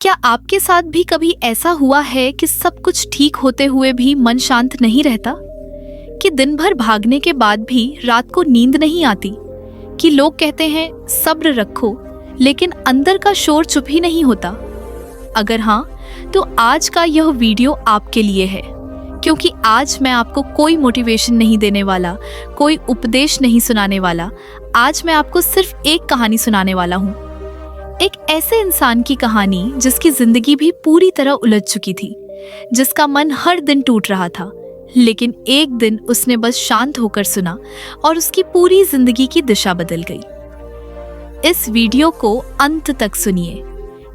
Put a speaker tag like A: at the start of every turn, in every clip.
A: क्या आपके साथ भी कभी ऐसा हुआ है कि सब कुछ ठीक होते हुए भी मन शांत नहीं रहता? कि दिन भर भागने के बाद भी रात को नींद नहीं आती? कि लोग कहते हैं सब्र रखो, लेकिन अंदर का शोर चुप ही नहीं होता? अगर हाँ, तो आज का यह वीडियो आपके लिए है, क्योंकि आज मैं आपको कोई मोटिवेशन नहीं देने वाला, कोई उपदेश नहीं सुनाने वाला। आज मैं आपको सिर्फ एक कहानी सुनाने वाला हूँ। एक ऐसे इंसान की कहानी जिसकी जिंदगी भी पूरी तरह उलझ चुकी थी, जिसका मन हर दिन टूट रहा था, लेकिन एक दिन उसने बस शांत होकर सुना और उसकी पूरी जिंदगी की दिशा बदल गई। इस वीडियो को अंत तक सुनिए,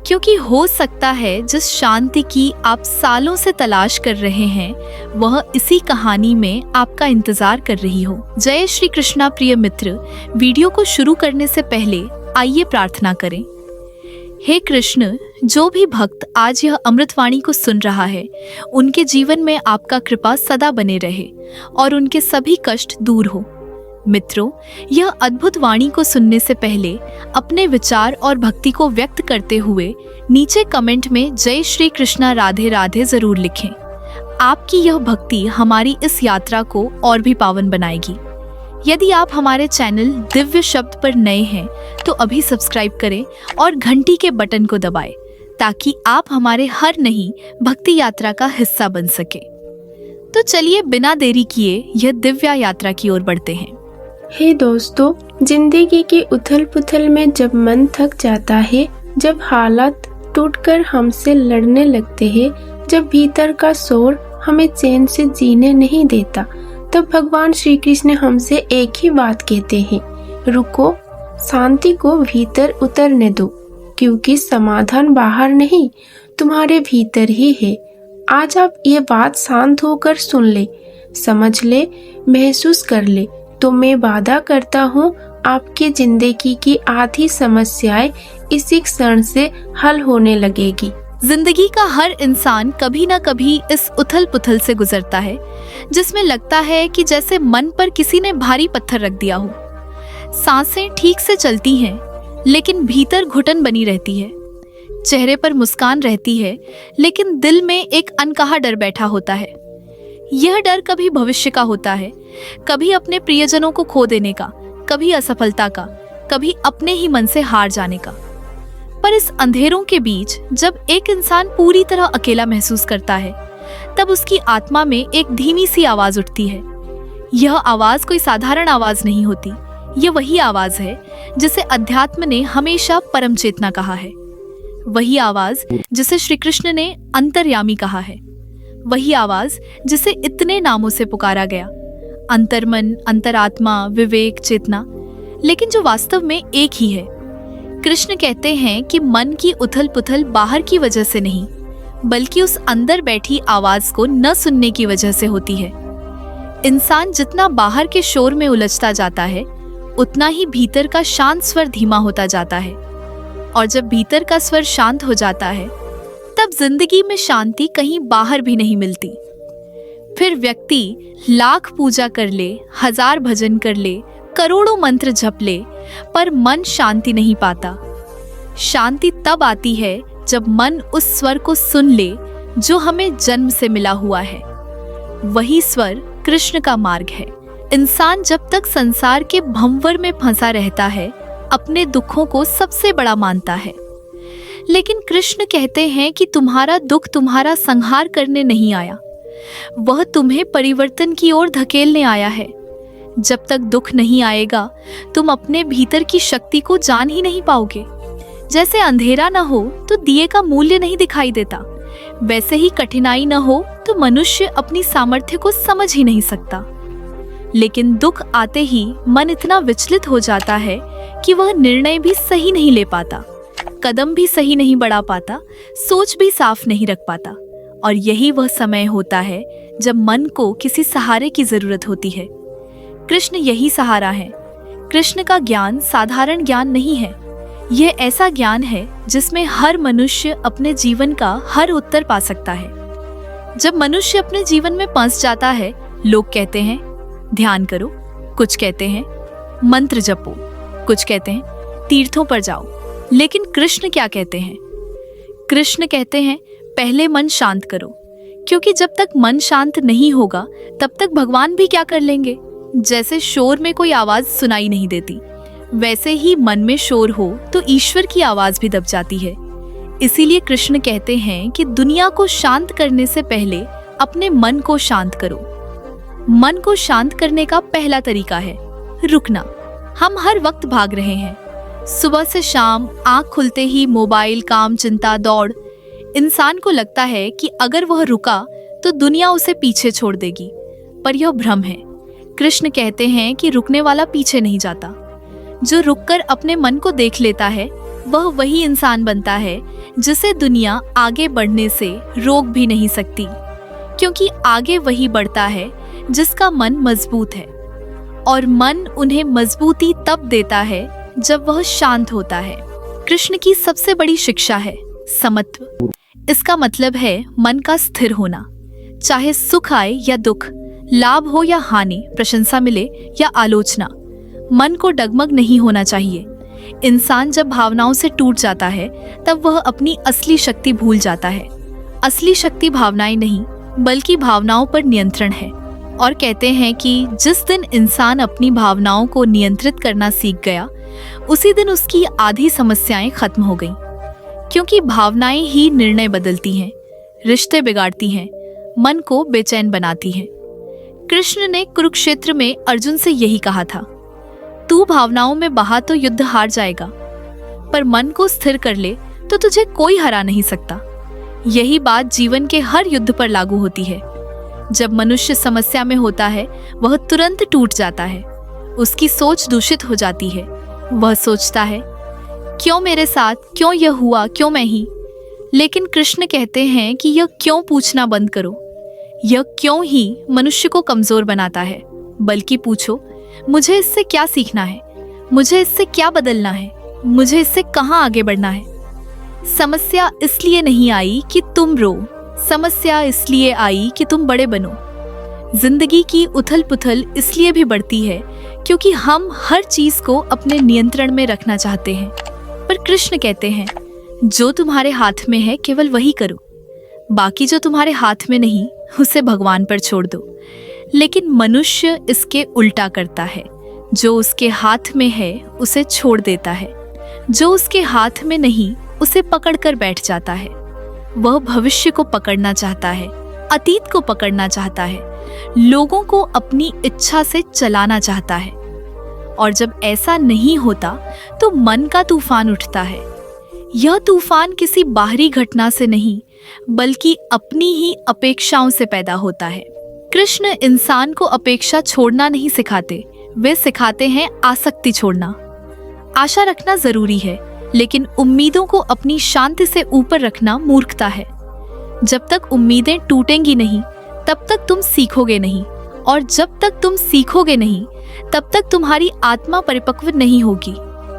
A: क्योंकि हो सकता है जिस शांति की आप सालों से तलाश कर रहे हैं, वह इसी कहानी में आपका इंतजार कर रही हो। जय श्री कृष्णा प्रिय मित्र, वीडियो को शुरू करने से पहले आइए प्रार्थना करें। हे कृष्ण, जो भी भक्त आज यह अमृतवाणी को सुन रहा है, उनके जीवन में आपका कृपा सदा बने रहे और उनके सभी कष्ट दूर हो। मित्रों, यह अद्भुत वाणी को सुनने से पहले अपने विचार और भक्ति को व्यक्त करते हुए नीचे कमेंट में जय श्री कृष्णा राधे राधे जरूर लिखें। आपकी यह भक्ति हमारी इस यात्रा को और भी पावन बनाएगी। यदि आप हमारे चैनल दिव्य शब्द पर नए हैं तो अभी सब्सक्राइब करें और घंटी के बटन को दबाएं, ताकि आप हमारे हर नई भक्ति यात्रा का हिस्सा बन सके। तो चलिए बिना देरी किए यह दिव्य यात्रा की ओर बढ़ते हैं।
B: हे दोस्तों, जिंदगी की उथल पुथल में जब मन थक जाता है, जब हालात टूटकर हमसे लड़ने लगते हैं, जब भीतर का शोर हमें चैन से जीने नहीं देता, तब भगवान श्री कृष्ण हमसे एक ही बात कहते हैं, रुको, शांति को भीतर उतरने दो, क्योंकि समाधान बाहर नहीं, तुम्हारे भीतर ही है। आज आप ये बात शांत होकर सुन ले, समझ ले, महसूस कर ले, तो मैं वादा करता हूँ आपकी जिंदगी की आधी समस्याएं इसी क्षण से हल होने लगेगी।
A: जिंदगी का हर इंसान कभी ना कभी इस उथल पुथल से गुजरता है, जिसमें लगता है कि जैसे मन पर किसी ने भारी पत्थर रख दिया हो। सांसें ठीक से चलती हैं, लेकिन भीतर घुटन बनी रहती है। चेहरे पर मुस्कान रहती है, लेकिन दिल में एक अनकहा डर बैठा होता है। यह डर कभी भविष्य का होता है, कभी अपने प्रियजनों को खो देने का, कभी असफलता का, कभी अपने ही मन से हार जाने का। पर इस अंधेरों के बीच जब एक इंसान पूरी तरह अकेला महसूस करता है, तब उसकी आत्मा में एक धीमी सी आवाज उठती है। यह आवाज कोई साधारण आवाज नहीं होती। यह वही आवाज है जिसे अध्यात्म ने हमेशा परम चेतना कहा है। वही आवाज जिसे श्री कृष्ण ने अंतर्यामी कहा है। वही आवाज जिसे इतने नामों से पुकारा गया, अंतर्मन, अंतरात्मा, विवेक, चेतना, लेकिन जो वास्तव में एक ही है। कृष्ण कहते हैं कि मन की उथल पुथल बाहर की वजह से नहीं, बल्कि उस अंदर बैठी आवाज को न सुनने की वजह से होती है। इंसान जितना बाहर के शोर में उलझता जाता है, उतना ही भीतर का शांत स्वर धीमा होता जाता है। और जब भीतर का स्वर शांत हो जाता है, तब जिंदगी में शांति कहीं बाहर भी नहीं मिलती। फिर व्यक्ति लाख पूजा कर ले, हजार भजन कर ले, करोड़ों मंत्र जप ले, पर मन शांति नहीं पाता। शांति तब आती है जब मन उस स्वर को सुन ले जो हमें जन्म से मिला हुआ है। वही स्वर कृष्ण का मार्ग है। इंसान जब तक संसार के भंवर में फंसा रहता है, अपने दुखों को सबसे बड़ा मानता है। लेकिन कृष्ण कहते हैं कि तुम्हारा दुख तुम्हारा संहार करने नहीं आया, वह तुम्हें परिवर्तन की ओर धकेलने आया है। जब तक दुख नहीं आएगा, तुम अपने भीतर की शक्ति को जान ही नहीं पाओगे। जैसे अंधेरा न हो तो दिए का मूल्य नहीं दिखाई देता, वैसे ही कठिनाई न हो तो मनुष्य अपनी सामर्थ्य को समझ ही नहीं सकता। लेकिन दुख आते ही मन इतना विचलित हो जाता है कि वह निर्णय भी सही नहीं ले पाता, कदम भी सही नहीं बढ़ा पाता, सोच भी साफ नहीं रख पाता। और यही वह समय होता है जब मन को किसी सहारे की जरूरत होती है। कृष्ण यही सहारा है। कृष्ण का ज्ञान साधारण ज्ञान नहीं है। यह ऐसा ज्ञान है जिसमें हर मनुष्य अपने जीवन का हर उत्तर पा सकता है। जब मनुष्य अपने जीवन में फंस जाता है, लोग कहते हैं ध्यान करो, कुछ कहते हैं मंत्र जपो, कुछ कहते हैं तीर्थों पर जाओ। लेकिन कृष्ण क्या कहते हैं? कृष्ण कहते हैं पहले मन शांत करो, क्योंकि जब तक मन शांत नहीं होगा तब तक भगवान भी क्या कर लेंगे। जैसे शोर में कोई आवाज सुनाई नहीं देती, वैसे ही मन में शोर हो तो ईश्वर की आवाज भी दब जाती है। इसीलिए कृष्ण कहते हैं कि दुनिया को शांत करने से पहले अपने मन को शांत करो। मन को शांत करने का पहला तरीका है रुकना। हम हर वक्त भाग रहे हैं, सुबह से शाम आंख खुलते ही मोबाइल, काम, चिंता, दौड़। इंसान को लगता है कि अगर वह रुका तो दुनिया उसे पीछे छोड़ देगी, पर यह भ्रम है। कृष्ण कहते हैं कि रुकने वाला पीछे नहीं जाता। जो रुककर अपने मन को देख लेता है वह वही इंसान बनता है जिसे दुनिया आगे बढ़ने से रोक भी नहीं सकती, क्योंकि आगे वही बढ़ता है जिसका मन मजबूत है, और मन उन्हें मजबूती तब देता है जब वह शांत होता है। कृष्ण की सबसे बड़ी शिक्षा है समत्व। इसका मतलब है मन का स्थिर होना। चाहे सुख आए या दुख, लाभ हो या हानि, प्रशंसा मिले या आलोचना, मन को डगमग नहीं होना चाहिए। इंसान जब भावनाओं से टूट जाता है तब वह अपनी असली शक्ति भूल जाता है। असली शक्ति भावनाएं नहीं बल्कि भावनाओं पर नियंत्रण है। और कहते हैं कि जिस दिन इंसान अपनी भावनाओं को नियंत्रित करना सीख गया उसी दिन उसकी आधी समस्याएं खत्म हो गईं। क्योंकि भावनाएं ही निर्णय बदलती हैं, रिश्ते बिगाड़ती हैं, मन को बेचैन बनाती हैं। कृष्ण ने कुरुक्षेत्र में अर्जुन से यही कहा था, तू भावनाओं में बहा तो युद्ध हार जाएगा, पर मन को स्थिर कर ले तो तुझे कोई हरा नहीं सकता। यही बात जीवन के हर युद्ध पर लागू होती है। जब मनुष्य समस्या में होता है वह तुरंत टूट जाता है, उसकी सोच दूषित हो जाती है। वह सोचता है क्यों मेरे साथ, क्यों यह हुआ, क्यों मैं ही। लेकिन कृष्ण कहते हैं कि यह क्यों पूछना बंद करो। यह क्यों ही मनुष्य को कमजोर बनाता है, बल्कि पूछो मुझे इससे क्या सीखना है, मुझे इससे क्या बदलना है, मुझे इससे कहाँ आगे बढ़ना है। समस्या इसलिए नहीं आई कि तुम रो, समस्या इसलिए आई कि तुम बड़े बनो। जिंदगी की उथल पुथल इसलिए भी बढ़ती है क्योंकि हम हर चीज को अपने नियंत्रण में रखना चाहते हैं। पर कृष्ण कहते हैं जो तुम्हारे हाथ में है केवल वही करो, बाकी जो तुम्हारे हाथ में नहीं उसे भगवान पर छोड़ दो। लेकिन मनुष्य इसके उल्टा करता है, जो उसके हाथ में है उसे छोड़ देता है, जो उसके हाथ में नहीं उसे पकड़कर बैठ जाता है। वह भविष्य को पकड़ना चाहता है, अतीत को पकड़ना चाहता है, लोगों को अपनी इच्छा से चलाना चाहता है। और जब ऐसा नहीं होता तो मन का तूफान उठता है। यह तूफान किसी बाहरी घटना से नहीं बल्कि अपनी ही अपेक्षाओं से पैदा होता है। कृष्ण इंसान को अपेक्षा छोड़ना नहीं सिखाते, वे सिखाते हैं आसक्ति छोड़ना। आशा रखना जरूरी है, लेकिन उम्मीदों को अपनी शांति से ऊपर रखना मूर्खता है। जब तक उम्मीदें टूटेंगी नहीं तब तक तुम सीखोगे नहीं, और जब तक तुम सीखोगे नहीं तब तक तुम्हारी आत्मा परिपक्व नहीं होगी।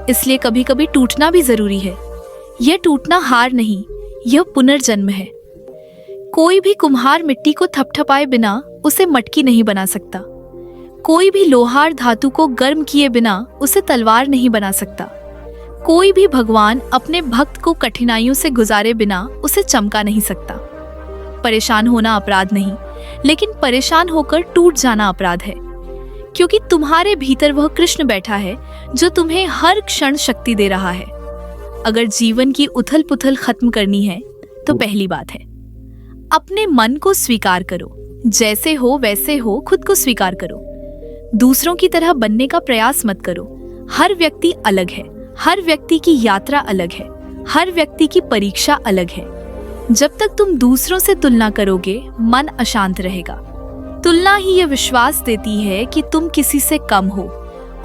A: इसलिए कभी कभी टूटना भी जरूरी है। यह टूटना हार नहीं, यह पुनर्जन्म है। कोई भी कुम्हार मिट्टी को थपथपाए बिना उसे मटकी नहीं बना सकता। कोई भी लोहार धातु को गर्म किए बिना उसे तलवार नहीं बना सकता। कोई भी भगवान अपने भक्त को कठिनाइयों से गुजारे बिना उसे चमका नहीं सकता। परेशान होना अपराध नहीं, लेकिन परेशान होकर टूट जाना अपराध है, क्योंकि तुम्हारे भीतर वह कृष्ण बैठा है जो तुम्हें हर क्षण शक्ति दे रहा है। अगर जीवन की उथल पुथल खत्म करनी है तो पहली बात है अपने मन को स्वीकार करो। जैसे हो वैसे हो, खुद को स्वीकार करो। दूसरों की तरह बनने का प्रयास मत करो। हर व्यक्ति अलग है, हर व्यक्ति की यात्रा अलग है, हर व्यक्ति की परीक्षा अलग है। जब तक तुम दूसरों से तुलना करोगे मन अशांत रहेगा। तुलना ही यह विश्वास देती है कि तुम किसी से कम हो,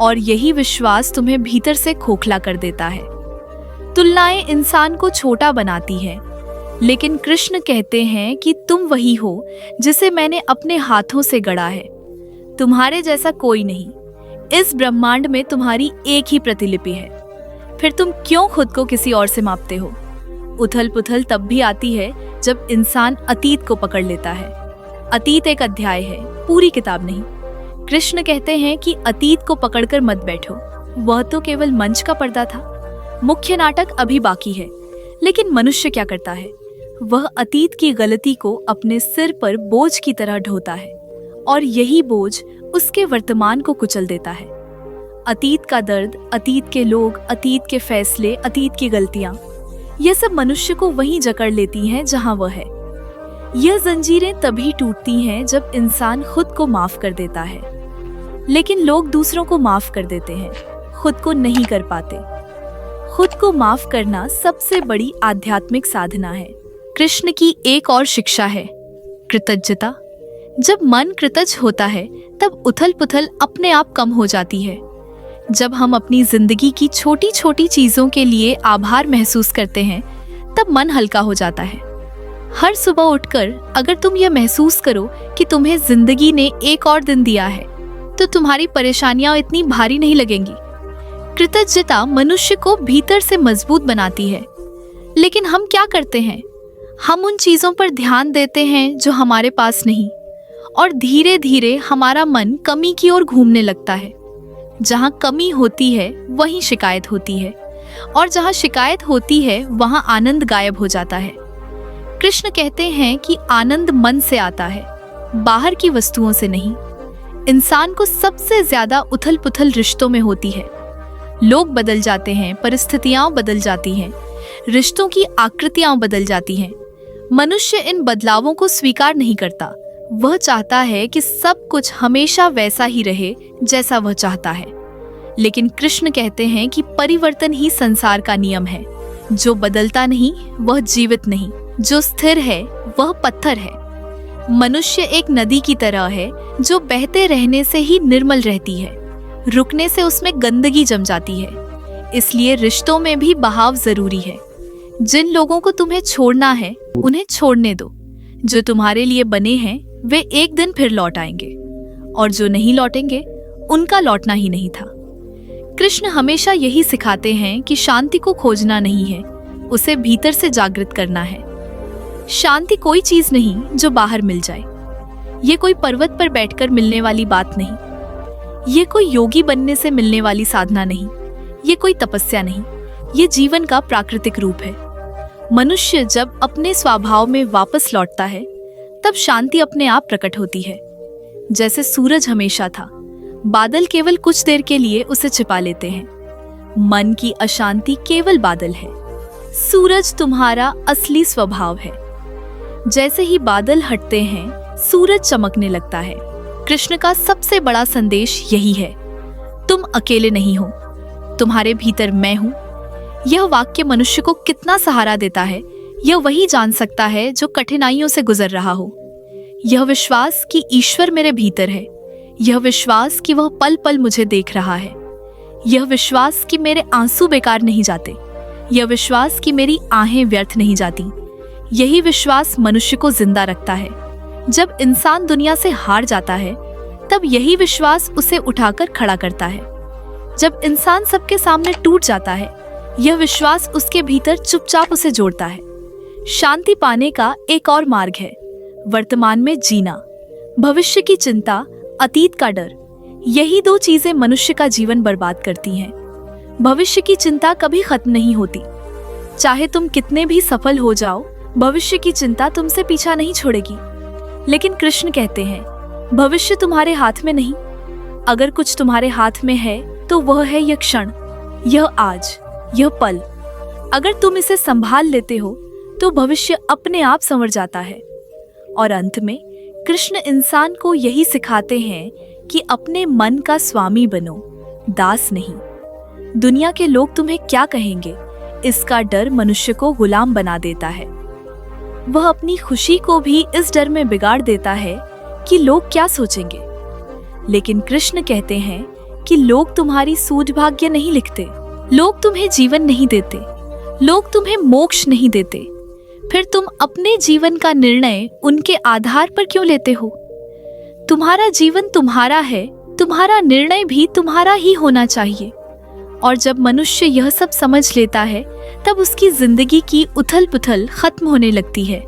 A: और यही विश्वास तुम्हें भीतर से खोखला कर देता है। तुलनाएं इंसान को छोटा बनाती है, लेकिन कृष्ण कहते हैं कि तुम वही हो जिसे मैंने अपने हाथों से गढ़ा है। तुम्हारे जैसा कोई नहीं। इस ब्रह्मांड में तुम्हारी एक ही प्रतिलिपि है। फिर तुम क्यों खुद को किसी और से मापते हो? उथल पुथल तब भी आती है जब इंसान अतीत को पकड़ लेता है। अतीत एक अध्याय है, पूरी किताब नहीं। कृष्ण कहते हैं कि अतीत को पकड़कर मत बैठो, वह तो केवल मंच का पर्दा था। मुख्य नाटक अभी बाकी है, लेकिन मनुष्य क्या करता है? वह अतीत की गलती को अपने सिर पर बोझ की तरह ढोता है और यही बोझ उसके वर्तमान को कुचल देता है। अतीत का दर्द, अतीत के लोग, अतीत के फैसले, अतीत की गलतियां, यह सब मनुष्य को वहीं जकड़ लेती हैं जहां वह है। यह जंजीरें तभी टूटती हैं जब इंसान खुद को माफ कर देता है। लेकिन लोग दूसरों को माफ कर देते हैं, खुद को नहीं कर पाते। खुद को माफ करना सबसे बड़ी आध्यात्मिक साधना है। कृष्ण की एक और शिक्षा है कृतज्ञता। जब मन कृतज्ञ होता है तब उथल पुथल अपने आप कम हो जाती है। जब हम अपनी जिंदगी की छोटी छोटी चीजों के लिए आभार महसूस करते हैं तब मन हल्का हो जाता है। हर सुबह उठकर अगर तुम यह महसूस करो कि तुम्हें जिंदगी ने एक और दिन दिया है तो तुम्हारी परेशानियां इतनी भारी नहीं लगेंगी। कृतज्ञता मनुष्य को भीतर से मजबूत बनाती है। लेकिन हम क्या करते हैं? हम उन चीजों पर ध्यान देते हैं जो हमारे पास नहीं, और धीरे धीरे हमारा मन कमी की ओर घूमने लगता है। जहां कमी होती है वहीं शिकायत होती है, और जहां शिकायत होती है वहां आनंद गायब हो जाता है। कृष्ण कहते हैं कि आनंद मन से आता है, बाहर की वस्तुओं से नहीं। इंसान को सबसे ज्यादा उथल पुथल रिश्तों में होती है। लोग बदल जाते हैं, परिस्थितियां बदल जाती हैं, रिश्तों की आकृतियां बदल जाती हैं। मनुष्य इन बदलावों को स्वीकार नहीं करता। वह चाहता है कि सब कुछ हमेशा वैसा ही रहे जैसा वह चाहता है। लेकिन कृष्ण कहते हैं कि परिवर्तन ही संसार का नियम है। जो बदलता नहीं वह जीवित नहीं, जो स्थिर है वह पत्थर है। मनुष्य एक नदी की तरह है जो बहते रहने से ही निर्मल रहती है, रुकने से उसमें गंदगी जम जाती है। इसलिए रिश्तों में भी बहाव जरूरी है। जिन लोगों को तुम्हें छोड़ना है उन्हें छोड़ने दो। जो तुम्हारे लिए बने हैं वे एक दिन फिर लौट आएंगे, और जो नहीं लौटेंगे उनका लौटना ही नहीं था। कृष्ण हमेशा यही सिखाते हैं कि शांति को खोजना नहीं है, उसे भीतर से जागृत करना है। शांति कोई चीज नहीं जो बाहर मिल जाए। ये कोई पर्वत पर बैठकर मिलने वाली बात नहीं। ये कोई योगी बनने से मिलने वाली साधना नहीं। ये कोई तपस्या नहीं। ये जीवन का प्राकृतिक रूप है। मनुष्य जब अपने स्वभाव में वापस लौटता है तब शांति अपने आप प्रकट होती है। जैसे सूरज हमेशा था, बादल केवल कुछ देर के लिए उसे छिपा लेते हैं। मन की अशांति केवल बादल है, सूरज तुम्हारा असली स्वभाव है। जैसे ही बादल हटते हैं सूरज चमकने लगता है। कृष्ण का सबसे बड़ा संदेश यही है, तुम अकेले नहीं हो, तुम्हारे भीतर मैं हूं। यह वाक्य मनुष्य को कितना सहारा देता है यह वही जान सकता है जो कठिनाइयों से गुजर रहा हो। यह विश्वास कि ईश्वर मेरे भीतर है, यह विश्वास कि वह पल पल मुझे देख रहा है, यह विश्वास कि मेरे आंसू बेकार नहीं जाते, यह विश्वास कि मेरी आहें व्यर्थ नहीं जाती। यही विश्वास मनुष्य को जिंदा रखता है। जब इंसान दुनिया से हार जाता है तब यही विश्वास उसे उठाकर खड़ा करता है। जब इंसान सबके सामने टूट जाता है यह विश्वास उसके भीतर चुपचाप उसे जोड़ता है। शांति पाने का एक और मार्ग है वर्तमान में जीना। भविष्य की चिंता, अतीत का डर, यही दो चीजें मनुष्य का जीवन बर्बाद करती हैं। भविष्य की चिंता कभी खत्म नहीं होती। चाहे तुम कितने भी सफल हो जाओ, भविष्य की चिंता तुमसे पीछा नहीं छोड़ेगी। लेकिन कृष्ण कहते हैं भविष्य तुम्हारे हाथ में नहीं। अगर कुछ तुम्हारे हाथ में है तो वह है यह क्षण, यह आज, यह पल। अगर तुम इसे संभाल लेते हो तो भविष्य अपने आप संवर जाता है। और अंत में कृष्ण इंसान को यही सिखाते हैं कि अपने मन का स्वामी बनो, दास नहीं। दुनिया के लोग तुम्हें क्या कहेंगे, इसका डर मनुष्य को गुलाम बना देता है। वह अपनी खुशी को भी इस डर में बिगाड़ देता है कि लोग क्या सोचेंगे। लेकिन कृष्ण कहते हैं कि लोग तुम्हारी सूझ भाग्य नहीं लिखते, लोग तुम्हें जीवन नहीं देते, लोग तुम्हें मोक्ष नहीं देते। फिर तुम अपने जीवन का निर्णय उनके आधार पर क्यों लेते हो? तुम्हारा जीवन तुम्हारा है, तुम्हारा निर्णय भी तुम्हारा ही होना चाहिए। और जब मनुष्य यह सब समझ लेता है तब उसकी जिंदगी की उथल पुथल खत्म होने लगती है।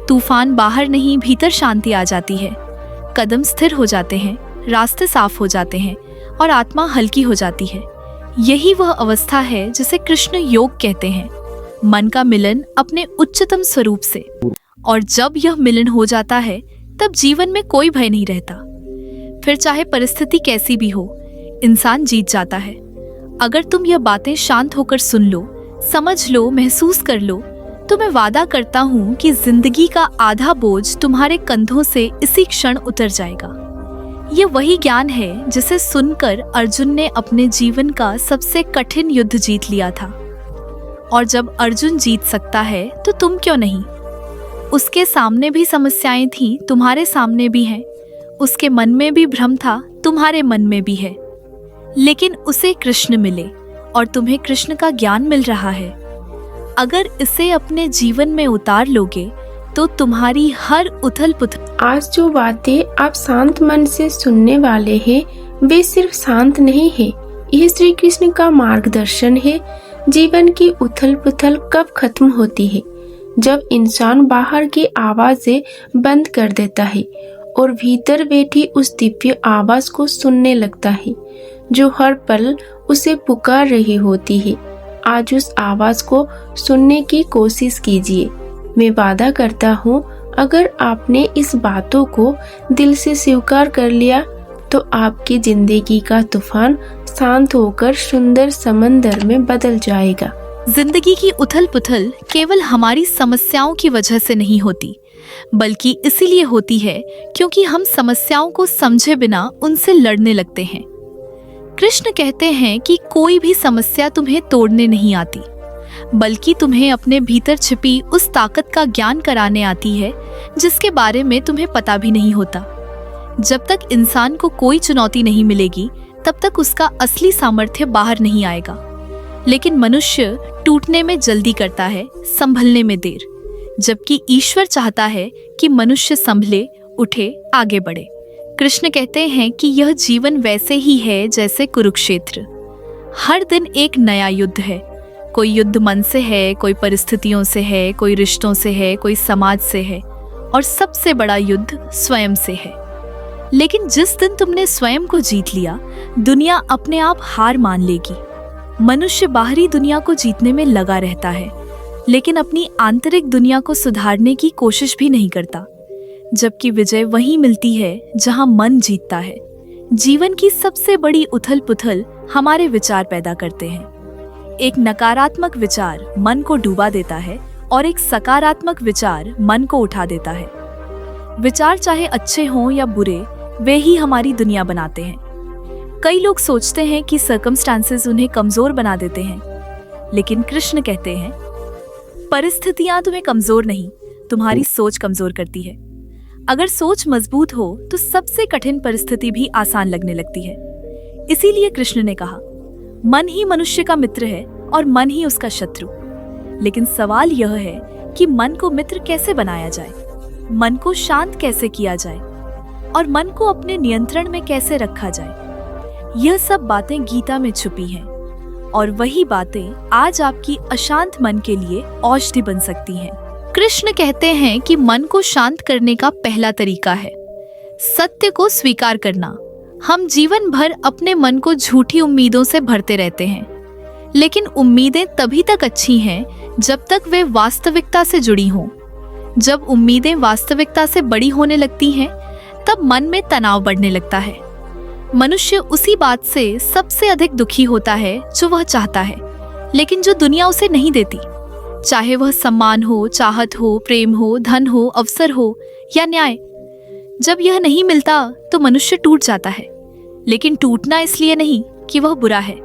A: तूफान बाहर नहीं भीतर शांति आ जाती है। कदम स्थिर हो जाते हैं, रास्ते साफ हो जाते हैं और आत्मा हल्की हो जाती है। यही वह अवस्था है जिसे कृष्ण योग कहते हैं। मन का मिलन अपने उच्चतम स्वरूप से। और जब यह मिलन हो जाता है तब जीवन में कोई भय नहीं रहता। फिर चाहे परिस्थिति कैसी भी हो, इंसान जीत जाता है। अगर तुम यह बातें शांत होकर सुन लो, समझ लो, महसूस कर लो, तो मैं वादा करता हूँ कि जिंदगी का आधा बोझ तुम्हारे कंधों से इसी क्षण उतर जाएगा। ये वही ज्ञान है जिसे सुनकर अर्जुन ने अपने जीवन का सबसे कठिन युद्ध जीत लिया था। और जब अर्जुन जीत सकता है तो तुम क्यों नहीं? उसके सामने भी समस्याएं थीं, तुम्हारे सामने भी हैं। उसके मन में भी भ्रम था, तुम्हारे मन में भी है। लेकिन उसे कृष्ण मिले और तुम्हें कृष्ण का ज्ञान मिल रहा है। अगर इसे अपने जीवन में उतार लोगे तो तुम्हारी हर उथल पुथल।
B: आज जो बातें आप शांत मन से सुनने वाले हैं वे सिर्फ शांत नहीं है, यह श्री कृष्ण का मार्गदर्शन है। जीवन की उथल पुथल कब खत्म होती है? जब इंसान बाहर की आवाजें बंद कर देता है और भीतर बैठी उस दिव्य आवाज को सुनने लगता है जो हर पल उसे पुकार रही होती है। आज उस आवाज को सुनने की कोशिश कीजिए। मैं वादा करता हूँ, अगर आपने इस बातों को दिल से स्वीकार कर लिया तो आपकी जिंदगी का तूफान शांत होकर सुंदर समंदर में बदल जाएगा।
A: जिंदगी की उथल पुथल केवल हमारी समस्याओं की वजह से नहीं होती, बल्कि इसीलिए होती है क्योंकि हम समस्याओं को समझे बिना उनसे लड़ने लगते हैं। कृष्ण कहते हैं कि कोई भी समस्या तुम्हें तोड़ने नहीं आती, बल्कि तुम्हें अपने भीतर छिपी उस ताकत का ज्ञान कराने आती है जिसके बारे में तुम्हें पता भी नहीं होता। जब तक इंसान को कोई चुनौती नहीं मिलेगी तब तक उसका असली सामर्थ्य बाहर नहीं आएगा। लेकिन मनुष्य टूटने में जल्दी करता है, संभलने में देर, जबकि ईश्वर चाहता है कि मनुष्य संभले, उठे, आगे बढ़े। कृष्ण कहते हैं कि यह जीवन वैसे ही है जैसे कुरुक्षेत्र। हर दिन एक नया युद्ध है। कोई युद्ध मन से है, कोई परिस्थितियों से है, कोई रिश्तों से है, कोई समाज से है, और सबसे बड़ा युद्ध स्वयं से है। लेकिन जिस दिन तुमने स्वयं को जीत लिया, दुनिया अपने आप हार मान लेगी। मनुष्य बाहरी दुनिया को जीतने में लगा रहता है, लेकिन अपनी आंतरिक दुनिया को सुधारने की कोशिश भी नहीं करता। जबकि विजय वहीं मिलती है जहां मन जीतता है। जीवन की सबसे बड़ी उथल पुथल हमारे विचार पैदा करते हैं। एक नकारात्मक विचार मन को डूबा देता है और एक सकारात्मक विचार मन को उठा देता है। विचार चाहे अच्छे हों या बुरे, वे ही हमारी दुनिया बनाते हैं। कई लोग सोचते हैं कि सर्कमस्टांसेस उन्हें कमजोर बना देते हैं, लेकिन कृष्ण कहते हैं परिस्थितियां तुम्हें कमजोर नहीं, तुम्हारी सोच कमजोर करती है। अगर सोच मजबूत हो तो सबसे कठिन परिस्थिति भी आसान लगने लगती है। इसीलिए कृष्ण ने कहा, मन ही मनुष्य का मित्र है और मन ही उसका शत्रु। लेकिन सवाल यह है कि मन को मित्र कैसे बनाया जाए, मन को शांत कैसे किया जाए और मन को अपने नियंत्रण में कैसे रखा जाए। यह सब बातें गीता में छुपी हैं और वही बातें आज आपकी अशांत मन के लिए औषधि बन सकती हैं। कृष्ण कहते हैं कि मन को शांत करने का पहला तरीका है सत्य को स्वीकार करना। हम जीवन भर अपने मन को झूठी उम्मीदों से भरते रहते हैं, लेकिन उम्मीदें तभी तक अच्छी हैं जब तक वे वास्तविकता से जुड़ी हों। जब उम्मीदें वास्तविकता से बड़ी होने लगती हैं, तब मन में तनाव बढ़ने लगता है। मनुष्य उसी बात से सबसे अधिक दुखी होता है जो वह चाहता है, लेकिन जो दुनिया उसे नहीं देती। चाहे वह सम्मान हो, चाहत हो, प्रेम हो, धन हो, अवसर हो या न्याय। जब यह नहीं मिलता तो मनुष्य टूट जाता है, लेकिन टूटना इसलिए नहीं कि वह बुरा है,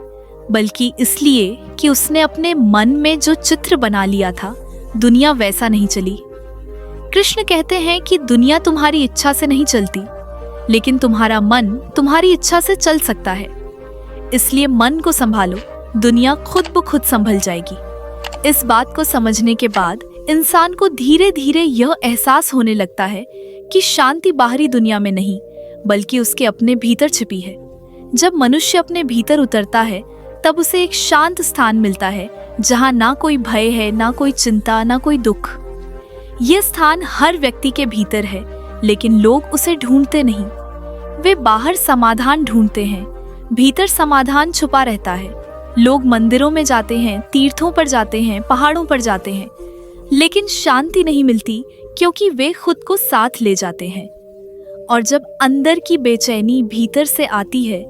A: बल्कि इसलिए कि उसने अपने मन में जो चित्र बना लिया था, दुनिया वैसा नहीं चली। कृष्ण कहते हैं कि दुनिया तुम्हारी इच्छा से नहीं चलती, लेकिन तुम्हारा मन तुम्हारी इच्छा से चल सकता है। इसलिए मन को संभालो, दुनिया खुद ब खुद संभल जाएगी। इस बात को समझने के बाद इंसान को धीरे धीरे यह एहसास होने लगता है कि शांति बाहरी दुनिया में नहीं, बल्कि उसके अपने भीतर छिपी है। जब मनुष्य अपने भीतर उतरता है, तब उसे एक शांत स्थान मिलता है जहां ना कोई भय है, ना कोई चिंता, ना कोई दुख। यह स्थान हर व्यक्ति के भीतर है, लेकिन लोग उसे ढूंढते नहीं। वे बाहर समाधान ढूंढते हैं, भीतर समाधान छुपा रहता है। लोग मंदिरों में जाते हैं, तीर्थों पर जाते हैं, पहाड़ों पर जाते हैं, लेकिन शांति नहीं मिलती क्योंकि वे खुद को साथ ले जाते हैं। और जब अंदर की बेचैनी भीतर से आती है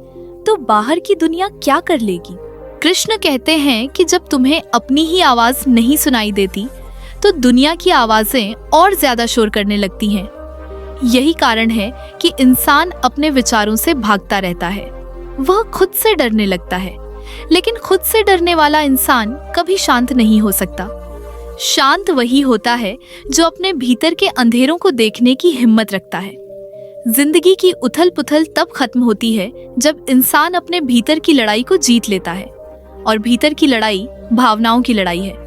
A: तो बाहर की दुनिया क्या कर लेगी। कृष्ण कहते हैं कि जब तुम्हें अपनी ही आवाज नहीं सुनाई देती तो दुनिया की आवाजें और ज्यादा शोर करने लगती हैं। यही कारण है कि इंसान अपने विचारों से भागता रहता है। वह खुद से डरने लगता है, लेकिन खुद से डरने वाला इंसान कभी शांत नहीं हो सकता। शांत वही होता है जो अपने भीतर के अंधेरों को देखने की हिम्मत रखता है। जिंदगी की उथल पुथल तब खत्म होती है जब इंसान अपने भीतर की लड़ाई को जीत लेता है, और भीतर की लड़ाई भावनाओं की लड़ाई है।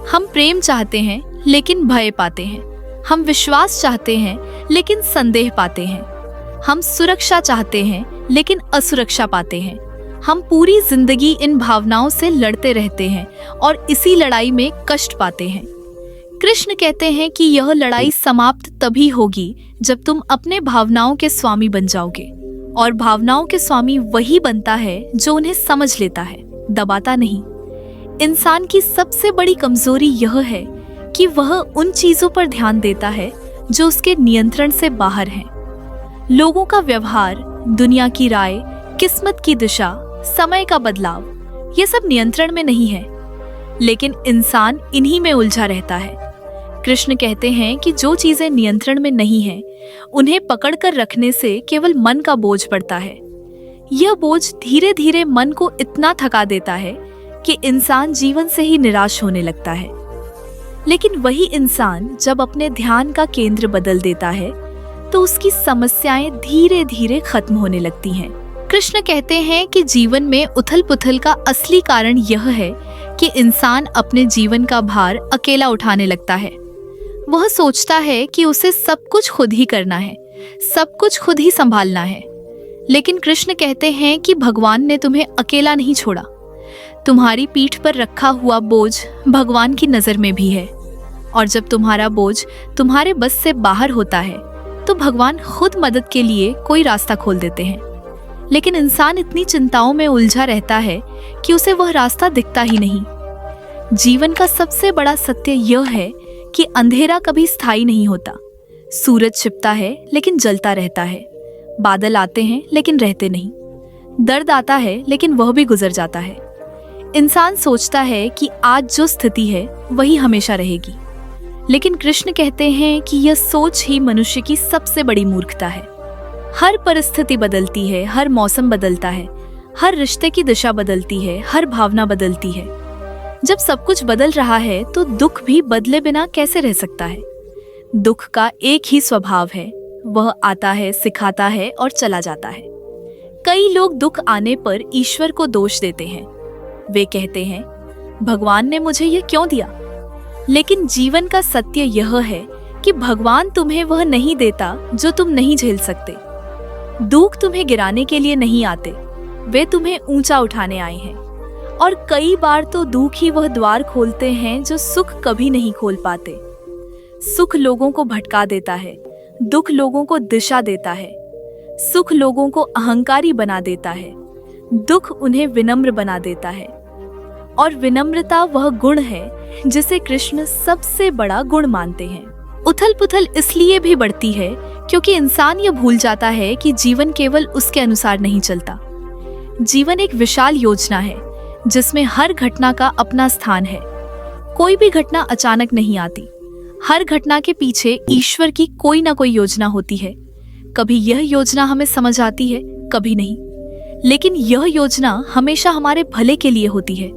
A: हम प्रेम चाहते हैं लेकिन भय पाते हैं, हम विश्वास चाहते हैं लेकिन संदेह पाते हैं, हम सुरक्षा चाहते हैं लेकिन असुरक्षा पाते हैं। हम पूरी जिंदगी इन भावनाओं से लड़ते रहते हैं और इसी लड़ाई में कष्ट पाते हैं। कृष्ण कहते हैं कि यह लड़ाई समाप्त तभी होगी जब तुम अपने भावनाओं के स्वामी बन जाओगे, और भावनाओं के स्वामी वही बनता है जो उन्हें समझ लेता है, दबाता नहीं। इंसान की सबसे बड़ी कमजोरी यह है कि वह उन चीजों पर ध्यान देता है जो उसके नियंत्रण से बाहर हैं। लोगों का व्यवहार, दुनिया की राय, किस्मत की दिशा, समय का बदलाव, ये सब नियंत्रण में नहीं है, लेकिन इंसान इन्हीं में उलझा रहता है। कृष्ण कहते हैं कि जो चीजें नियंत्रण में नहीं हैं, उन्हें पकड़कर रखने से केवल मन का बोझ पड़ता है। यह बोझ धीरे धीरे मन को इतना थका देता है कि इंसान जीवन से ही निराश होने लगता है। लेकिन वही इंसान जब अपने ध्यान का केंद्र बदल देता है तो उसकी समस्याएं धीरे धीरे खत्म होने लगती हैं। कृष्ण कहते हैं कि जीवन में उथल पुथल का असली कारण यह है कि इंसान अपने जीवन का भार अकेला उठाने लगता है। वह सोचता है कि उसे सब कुछ खुद ही करना है, सब कुछ खुद ही संभालना है। लेकिन कृष्ण कहते हैं कि भगवान ने तुम्हें अकेला नहीं छोड़ा। तुम्हारी पीठ पर रखा हुआ बोझ भगवान की नजर में भी है, और जब तुम्हारा बोझ तुम्हारे बस से बाहर होता है तो भगवान खुद मदद के लिए कोई रास्ता खोल देते हैं। लेकिन इंसान इतनी चिंताओं में उलझा रहता है कि उसे वह रास्ता दिखता ही नहीं। जीवन का सबसे बड़ा सत्य यह है कि अंधेरा कभी स्थायी नहीं होता। सूरज छिपता है लेकिन जलता रहता है, बादल आते हैं लेकिन रहते नहीं, दर्द आता है लेकिन वह भी गुजर जाता है। इंसान सोचता है कि आज जो स्थिति है वही हमेशा रहेगी, लेकिन कृष्ण कहते हैं कि यह सोच ही मनुष्य की सबसे बड़ी मूर्खता है। हर परिस्थिति बदलती है, हर मौसम बदलता है, हर रिश्ते की दिशा बदलती है, हर भावना बदलती है। जब सब कुछ बदल रहा है तो दुख भी बदले बिना कैसे रह सकता है। दुख का एक ही स्वभाव है, वह आता है, सिखाता है और चला जाता है। कई लोग दुख आने पर ईश्वर को दोष देते हैं। वे कहते हैं, भगवान ने मुझे यह क्यों दिया। लेकिन जीवन का सत्य यह है कि भगवान तुम्हें वह नहीं देता जो तुम नहीं झेल सकते। दुख तुम्हें गिराने के लिए नहीं आते, वे तुम्हें ऊंचा उठाने आए हैं। और कई बार तो दुख ही वह द्वार खोलते हैं जो सुख कभी नहीं खोल पाते। सुख लोगों को भटका देता है, दुख लोगों को दिशा देता है। सुख लोगों को अहंकारी बना देता है, दुख उन्हें विनम्र बना देता है। और विनम्रता वह गुण है जिसे कृष्ण सबसे बड़ा गुण मानते हैं। उथल पुथल इसलिए भी बढ़ती है क्योंकि इंसान यह भूल जाता है कि जीवन केवल उसके अनुसार नहीं चलता। जीवन एक विशाल योजना है जिसमें हर घटना का अपना स्थान है। कोई भी घटना अचानक नहीं आती। हर घटना के पीछे ईश्वर की कोई ना कोई योजना होती है। कभी यह योजना हमें समझ आती है, कभी नहीं, लेकिन यह योजना हमेशा हमारे भले के लिए होती है।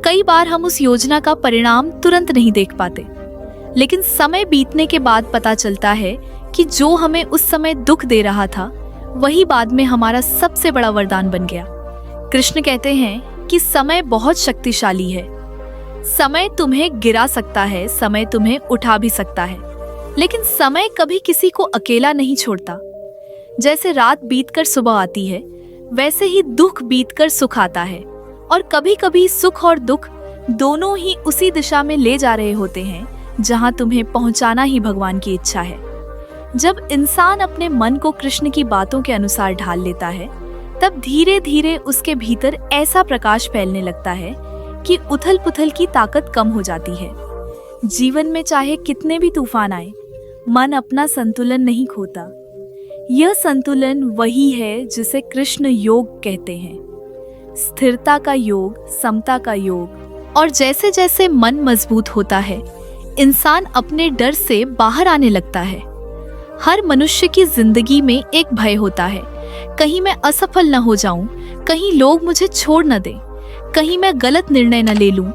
A: कई बार हम उस योजना का परिणाम तुरंत नहीं देख पाते, लेकिन समय बीतने के बाद पता चलता है कि जो हमें उस समय दुख दे रहा था वही बाद में हमारा सबसे बड़ा वरदान बन गया। कृष्ण कहते हैं कि समय बहुत शक्तिशाली है। समय तुम्हें गिरा सकता है, समय तुम्हें उठा भी सकता है, लेकिन समय कभी किसी को अकेला नहीं छोड़ता। जैसे रात बीतकर सुबह आती है, वैसे ही दुख बीतकर सुख आता है। और कभी कभी सुख और दुख दोनों ही उसी दिशा में ले जा रहे होते हैं जहां तुम्हें पहुंचाना ही भगवान की इच्छा है। जब इंसान अपने मन को कृष्ण की बातों के अनुसार ढाल लेता है तब धीरे धीरे उसके भीतर ऐसा प्रकाश फैलने लगता है कि उथल पुथल की ताकत कम हो जाती है। जीवन में चाहे कितने भी तूफान आए, मन अपना संतुलन नहीं खोता। यह संतुलन वही है जिसे कृष्ण योग कहते हैं, स्थिरता का योग, समता का योग। और जैसे जैसे मन मजबूत होता है, इंसान अपने डर से बाहर आने लगता है। हर मनुष्य की जिंदगी में एक भय होता है, कहीं मैं असफल न हो जाऊं, कहीं लोग मुझे छोड़ न दें, कहीं मैं गलत निर्णय न ले लूं,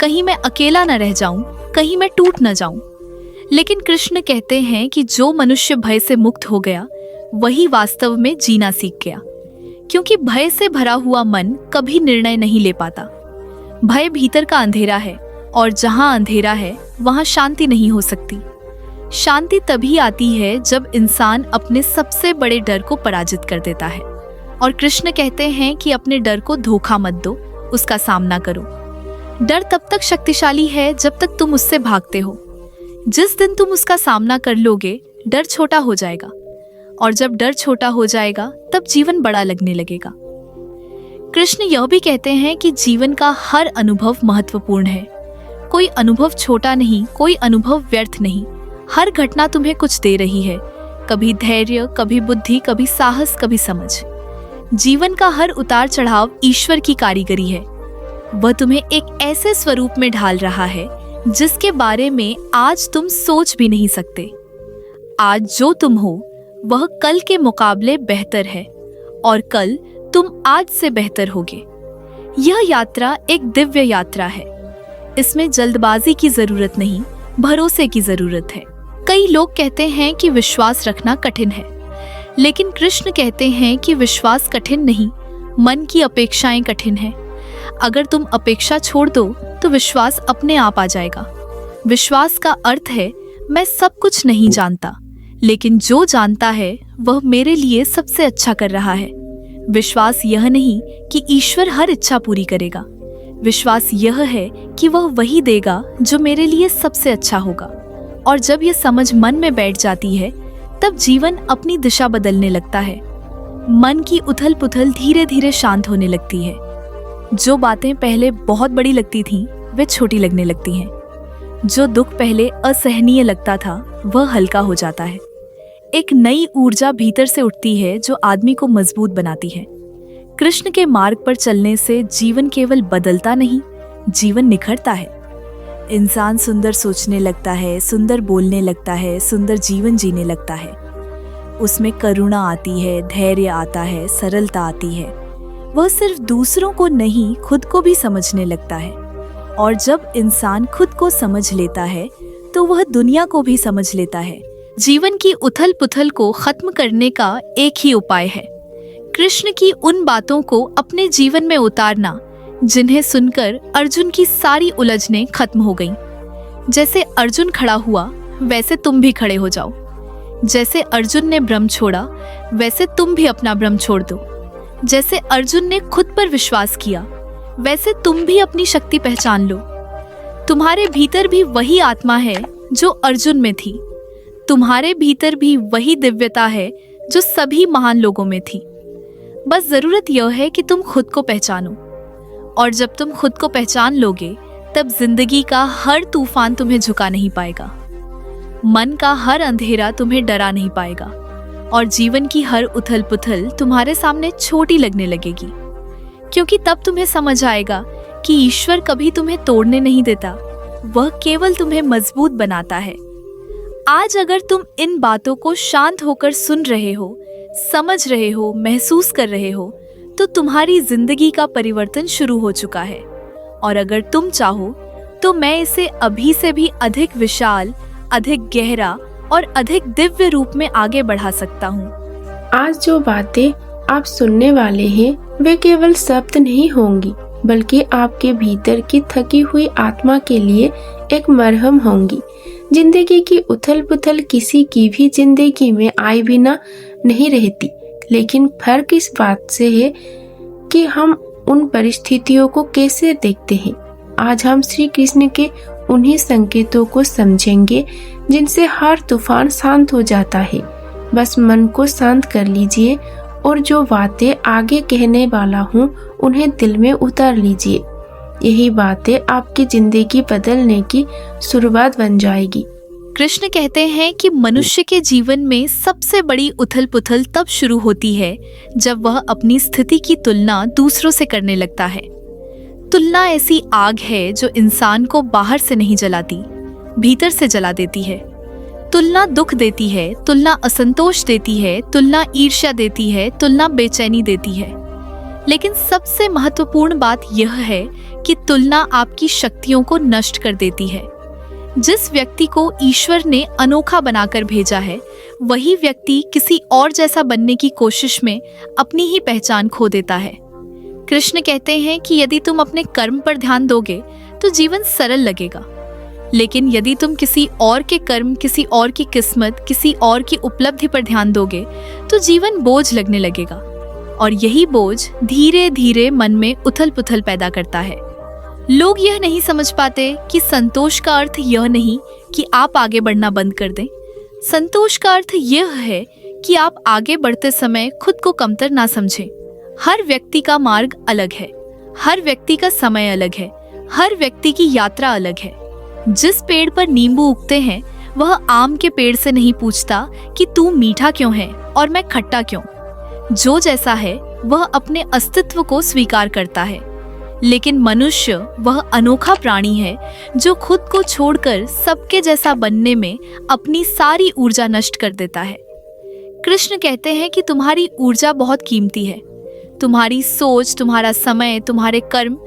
A: कहीं मैं अकेला न रह जाऊं, कहीं मैं टूट न जाऊं। लेकिन कृष्ण कहते हैं कि जो मनुष्य भय से मुक्त हो गया वही वास्तव में जीना सीख गया, क्योंकि भय से भरा हुआ मन कभी निर्णय नहीं ले पाता। भय भीतर का अंधेरा है, और जहां अंधेरा है वहां शांति नहीं हो सकती। शांति तभी आती है जब इंसान अपने सबसे बड़े डर को पराजित कर देता है। और कृष्ण कहते हैं कि अपने डर को धोखा मत दो, उसका सामना करो। डर तब तक शक्तिशाली है जब तक तुम उससे भागते हो। जिस दिन तुम उसका सामना कर लोगे, डर छोटा हो जाएगा, और जब डर छोटा हो जाएगा तब जीवन बड़ा लगने लगेगा। कृष्ण यह भी कहते हैं कि जीवन का हर अनुभव महत्वपूर्ण है। कोई अनुभव छोटा नहीं, कोई अनुभव व्यर्थ नहीं। हर घटना तुम्हें कुछ दे रही है, कभी धैर्य, कभी बुद्धि, कभी साहस, कभी समझ। जीवन का हर उतार चढ़ाव ईश्वर की कारीगरी है। वह तुम्हें एक ऐसे स्वरूप में ढाल रहा है जिसके बारे में आज तुम सोच भी नहीं सकते। आज जो तुम हो वह कल के मुकाबले बेहतर है, और कल तुम आज से बेहतर होगे। यह यात्रा एक दिव्य यात्रा है। इसमें जल्दबाजी की जरूरत नहीं, भरोसे की जरूरत है। कई लोग कहते हैं कि विश्वास रखना कठिन है, लेकिन कृष्ण कहते हैं कि विश्वास कठिन नहीं, मन की अपेक्षाएं कठिन है। अगर तुम अपेक्षा छोड़ दो तो विश्वास अपने आप आ जाएगा। विश्वास का अर्थ है मैं सब कुछ नहीं जानता, लेकिन जो जानता है वह मेरे लिए सबसे अच्छा कर रहा है। विश्वास यह नहीं कि ईश्वर हर इच्छा पूरी करेगा। विश्वास यह है कि वह वही देगा जो मेरे लिए सबसे अच्छा होगा। और जब यह समझ मन में बैठ जाती है, तब जीवन अपनी दिशा बदलने लगता है। मन की उथल पुथल धीरे धीरे शांत होने लगती है। जो बातें पहले बहुत बड़ी लगती थीं, वे छोटी लगने लगती हैं। जो दुख पहले असहनीय लगता था, वह हल्का हो जाता है। एक नई ऊर्जा भीतर से उठती है जो आदमी को मजबूत बनाती है। कृष्ण के मार्ग पर चलने से जीवन केवल बदलता नहीं, जीवन निखरता है। इंसान सुंदर सोचने लगता है, सुंदर बोलने लगता है, सुंदर जीवन जीने लगता है। उसमें करुणा आती है, धैर्य आता है, सरलता आती है। वह सिर्फ दूसरों को नहीं, खुद को भी समझने लगता है। और जब इंसान खुद को समझ लेता है तो वह दुनिया को भी समझ लेता है। जीवन की उथल पुथल को खत्म करने का एक ही उपाय है, कृष्ण की उन बातों को अपने जीवन में उतारना जिन्हें सुनकर अर्जुन की सारी उलझनें खत्म हो गईं। जैसे अर्जुन खड़ा हुआ, वैसे तुम भी खड़े हो जाओ। जैसे अर्जुन ने भ्रम छोड़ा, वैसे तुम भी अपना भ्रम छोड़ दो। जैसे अर्जुन ने खुद पर विश्वास किया, वैसे तुम भी अपनी शक्ति पहचान लो। तुम्हारे भीतर भी वही आत्मा है जो अर्जुन में थी। तुम्हारे भीतर भी वही दिव्यता है जो सभी महान लोगों में थी। बस जरूरत यह है कि तुम खुद को पहचानो। और जब तुम खुद को पहचान लोगे, तब जिंदगी का हर तूफान तुम्हें झुका नहीं पाएगा। मन का हर अंधेरा तुम्हें डरा नहीं पाएगा, और जीवन की हर उथल पुथल तुम्हारे सामने छोटी लगने लगेगी। क्योंकि तब तुम्हें समझ आएगा कि ईश्वर कभी तुम्हें तोड़ने नहीं देता, वह केवल तुम्हें मजबूत बनाता है। आज अगर तुम इन बातों को शांत होकर सुन रहे हो, समझ रहे हो, महसूस कर रहे हो, तो तुम्हारी जिंदगी का परिवर्तन शुरू हो चुका है। और अगर तुम चाहो तो मैं इसे अभी से भी अधिक विशाल, अधिक गहरा और अधिक दिव्य रूप में आगे बढ़ा सकता हूँ।
B: आज जो बातें आप सुनने वाले हैं, वे केवल शब्द नहीं होंगी, बल्कि आपके भीतर की थकी हुई आत्मा के लिए एक मरहम होंगी। जिंदगी की उथल पुथल किसी की भी जिंदगी में आए बिना नहीं रहती, लेकिन फर्क इस बात से है कि हम उन परिस्थितियों को कैसे देखते हैं। आज हम श्री कृष्ण के उन्हीं संकेतों को समझेंगे जिनसे हर तूफान शांत हो जाता है। बस मन को शांत कर लीजिए और जो बातें आगे कहने वाला हूँ उन्हें दिल में उतार लीजिए। यही बातें आपकी जिंदगी बदलने की शुरुआत बन जाएगी।
A: कृष्ण कहते हैं कि मनुष्य के जीवन में सबसे बड़ी उथल पुथल तब शुरू होती है जब वह अपनी स्थिति की तुलना दूसरों से करने लगता है। तुलना ऐसी आग है जो इंसान को बाहर से नहीं जलाती, भीतर से जला देती है। तुलना दुख देती है, तुलना असंतोष देती है, तुलना ईर्ष्या देती है, तुलना बेचैनी देती है। लेकिन सबसे महत्वपूर्ण बात यह है कि तुलना आपकी शक्तियों को नष्ट कर देती है। जिस व्यक्ति को ईश्वर ने अनोखा बनाकर भेजा है, वही व्यक्ति किसी और जैसा बनने की कोशिश में अपनी ही पहचान खो देता है। कृष्ण कहते हैं कि यदि तुम अपने कर्म पर ध्यान दोगे तो जीवन सरल लगेगा, लेकिन यदि तुम किसी और के कर्म, किसी और की किस्मत, किसी और की उपलब्धि पर ध्यान दोगे तो जीवन बोझ लगने लगेगा, और यही बोझ धीरे धीरे मन में उथल पुथल पैदा करता है। लोग यह नहीं समझ पाते कि संतोष का अर्थ यह नहीं कि आप आगे बढ़ना बंद कर दें। संतोष का अर्थ यह है कि आप आगे बढ़ते समय खुद को कमतर ना समझें। हर व्यक्ति का मार्ग अलग है, हर व्यक्ति का समय अलग है, हर व्यक्ति की यात्रा अलग है। जिस पेड़ पर नींबू उगते हैं वह आम के पेड़ से नहीं पूछता कि तू मीठा क्यों है और मैं खट्टा क्यों। जो जैसा है वह अपने अस्तित्व को स्वीकार करता है, लेकिन मनुष्य वह अनोखा प्राणी है जो खुद को छोड़कर सबके जैसा बनने में अपनी सारी ऊर्जा नष्ट कर देता है। कृष्ण कहते हैं कि तुम्हारी ऊर्जा बहुत कीमती है। तुम्हारी सोच, तुम्हारा समय, तुम्हारे कर्म,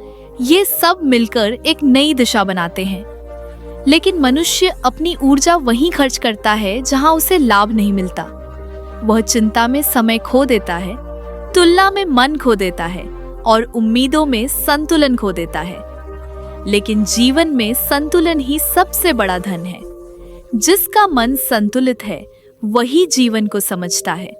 A: ये सब मिलकर एक नई दिशा बनाते हैं। लेकिन मनुष्य अपनी ऊर्जा वहीं खर्च करता है जहां उसे लाभ नहीं मिलता। वह चिंता में समय खो देता है, तुलना में मन खो देता है और उम्मीदों में संतुलन खो देता है। लेकिन जीवन में संतुलन ही सबसे बड़ा धन है। जिसका मन संतुलित है वही जीवन को समझता है।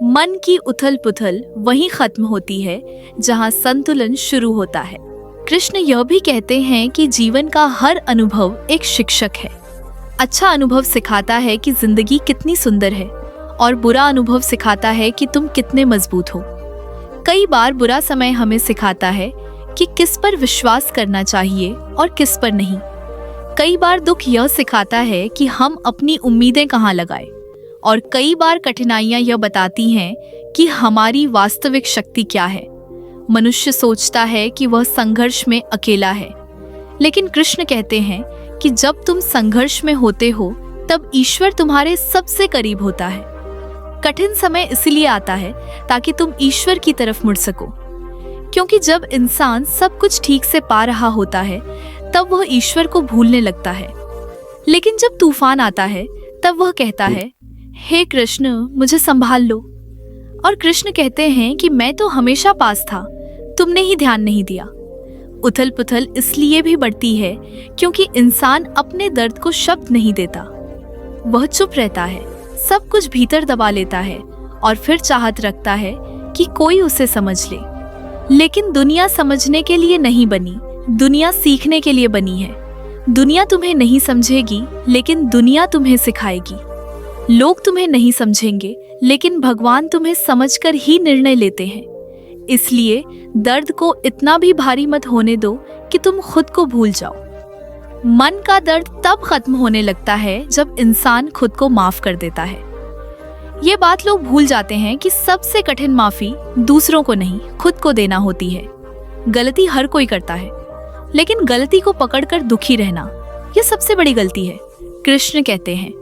A: मन की उथल पुथल वहीं खत्म होती है जहां संतुलन शुरू होता है। कृष्ण यह भी कहते हैं कि जीवन का हर अनुभव एक शिक्षक है। अच्छा अनुभव सिखाता है कि जिंदगी कितनी सुंदर है, और बुरा अनुभव सिखाता है कि तुम कितने मजबूत हो। कई बार बुरा समय हमें सिखाता है कि किस पर विश्वास करना चाहिए और किस पर नहीं। कई बार दुख यह सिखाता है कि हम अपनी उम्मीदें कहाँ लगाएं, और कई बार कठिनाइयां यह बताती हैं कि हमारी वास्तविक शक्ति क्या है। मनुष्य सोचता है कि वह संघर्ष में अकेला है, लेकिन कृष्ण कहते हैं कि जब तुम संघर्ष में होते हो तब ईश्वर तुम्हारे सबसे करीब होता है। कठिन समय इसलिए आता है ताकि तुम ईश्वर की तरफ मुड़ सको, क्योंकि जब इंसान सब कुछ ठीक से पा रहा होता है तब वह ईश्वर को भूलने लगता है। लेकिन जब तूफान आता है तब वह कहता है, हे कृष्ण मुझे संभाल लो। और कृष्ण कहते हैं कि मैं तो हमेशा पास था, तुमने ही ध्यान नहीं दिया। उथल पुथल इसलिए भी बढ़ती है क्योंकि इंसान अपने दर्द को शब्द नहीं देता। वह चुप रहता है, सब कुछ भीतर दबा लेता है और फिर चाहत रखता है कि कोई उसे समझ ले। लेकिन दुनिया समझने के लिए नहीं बनी, दुनिया सीखने के लिए बनी है। दुनिया तुम्हें नहीं समझेगी, लेकिन दुनिया तुम्हें सिखाएगी। लोग तुम्हें नहीं समझेंगे, लेकिन भगवान तुम्हें समझकर ही निर्णय लेते हैं। इसलिए दर्द को इतना भी भारी मत होने दो कि तुम खुद को भूल जाओ। मन का दर्द तब खत्म होने लगता है जब इंसान खुद को माफ कर देता है। ये बात लोग भूल जाते हैं कि सबसे कठिन माफी दूसरों को नहीं, खुद को देना होती है। गलती हर कोई करता है, लेकिन गलती को पकड़कर दुखी रहना यह सबसे बड़ी गलती है। कृष्ण कहते हैं,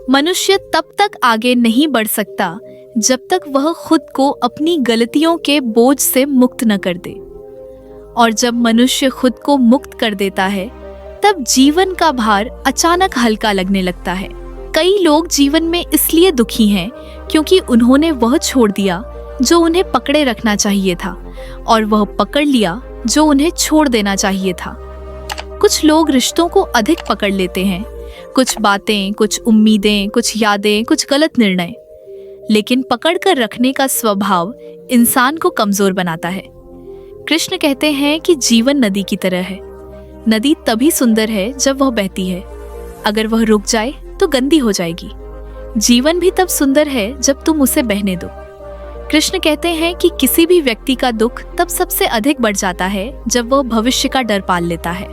A: मनुष्य तब तक आगे नहीं बढ़ सकता जब तक वह खुद को अपनी गलतियों के बोझ से मुक्त न कर दे। और जब मनुष्य खुद को मुक्त कर देता है तब जीवन का भार अचानक हल्का लगने लगता है। कई लोग जीवन में इसलिए दुखी हैं क्योंकि उन्होंने वह छोड़ दिया जो उन्हें पकड़े रखना चाहिए था, और वह पकड़ लिया जो उन्हें छोड़ देना चाहिए था। कुछ लोग रिश्तों को अधिक पकड़ लेते हैं, कुछ बातें, कुछ उम्मीदें, कुछ यादें, कुछ गलत निर्णय। लेकिन पकड़कर रखने का स्वभाव इंसान को कमजोर बनाता है। कृष्ण कहते हैं कि जीवन नदी की तरह है। नदी तभी सुंदर है जब वह बहती है, अगर वह रुक जाए तो गंदी हो जाएगी। जीवन भी तब सुंदर है जब तुम उसे बहने दो। कृष्ण कहते हैं कि किसी भी व्यक्ति का दुख तब सबसे अधिक बढ़ जाता है जब वह भविष्य का डर पाल लेता है।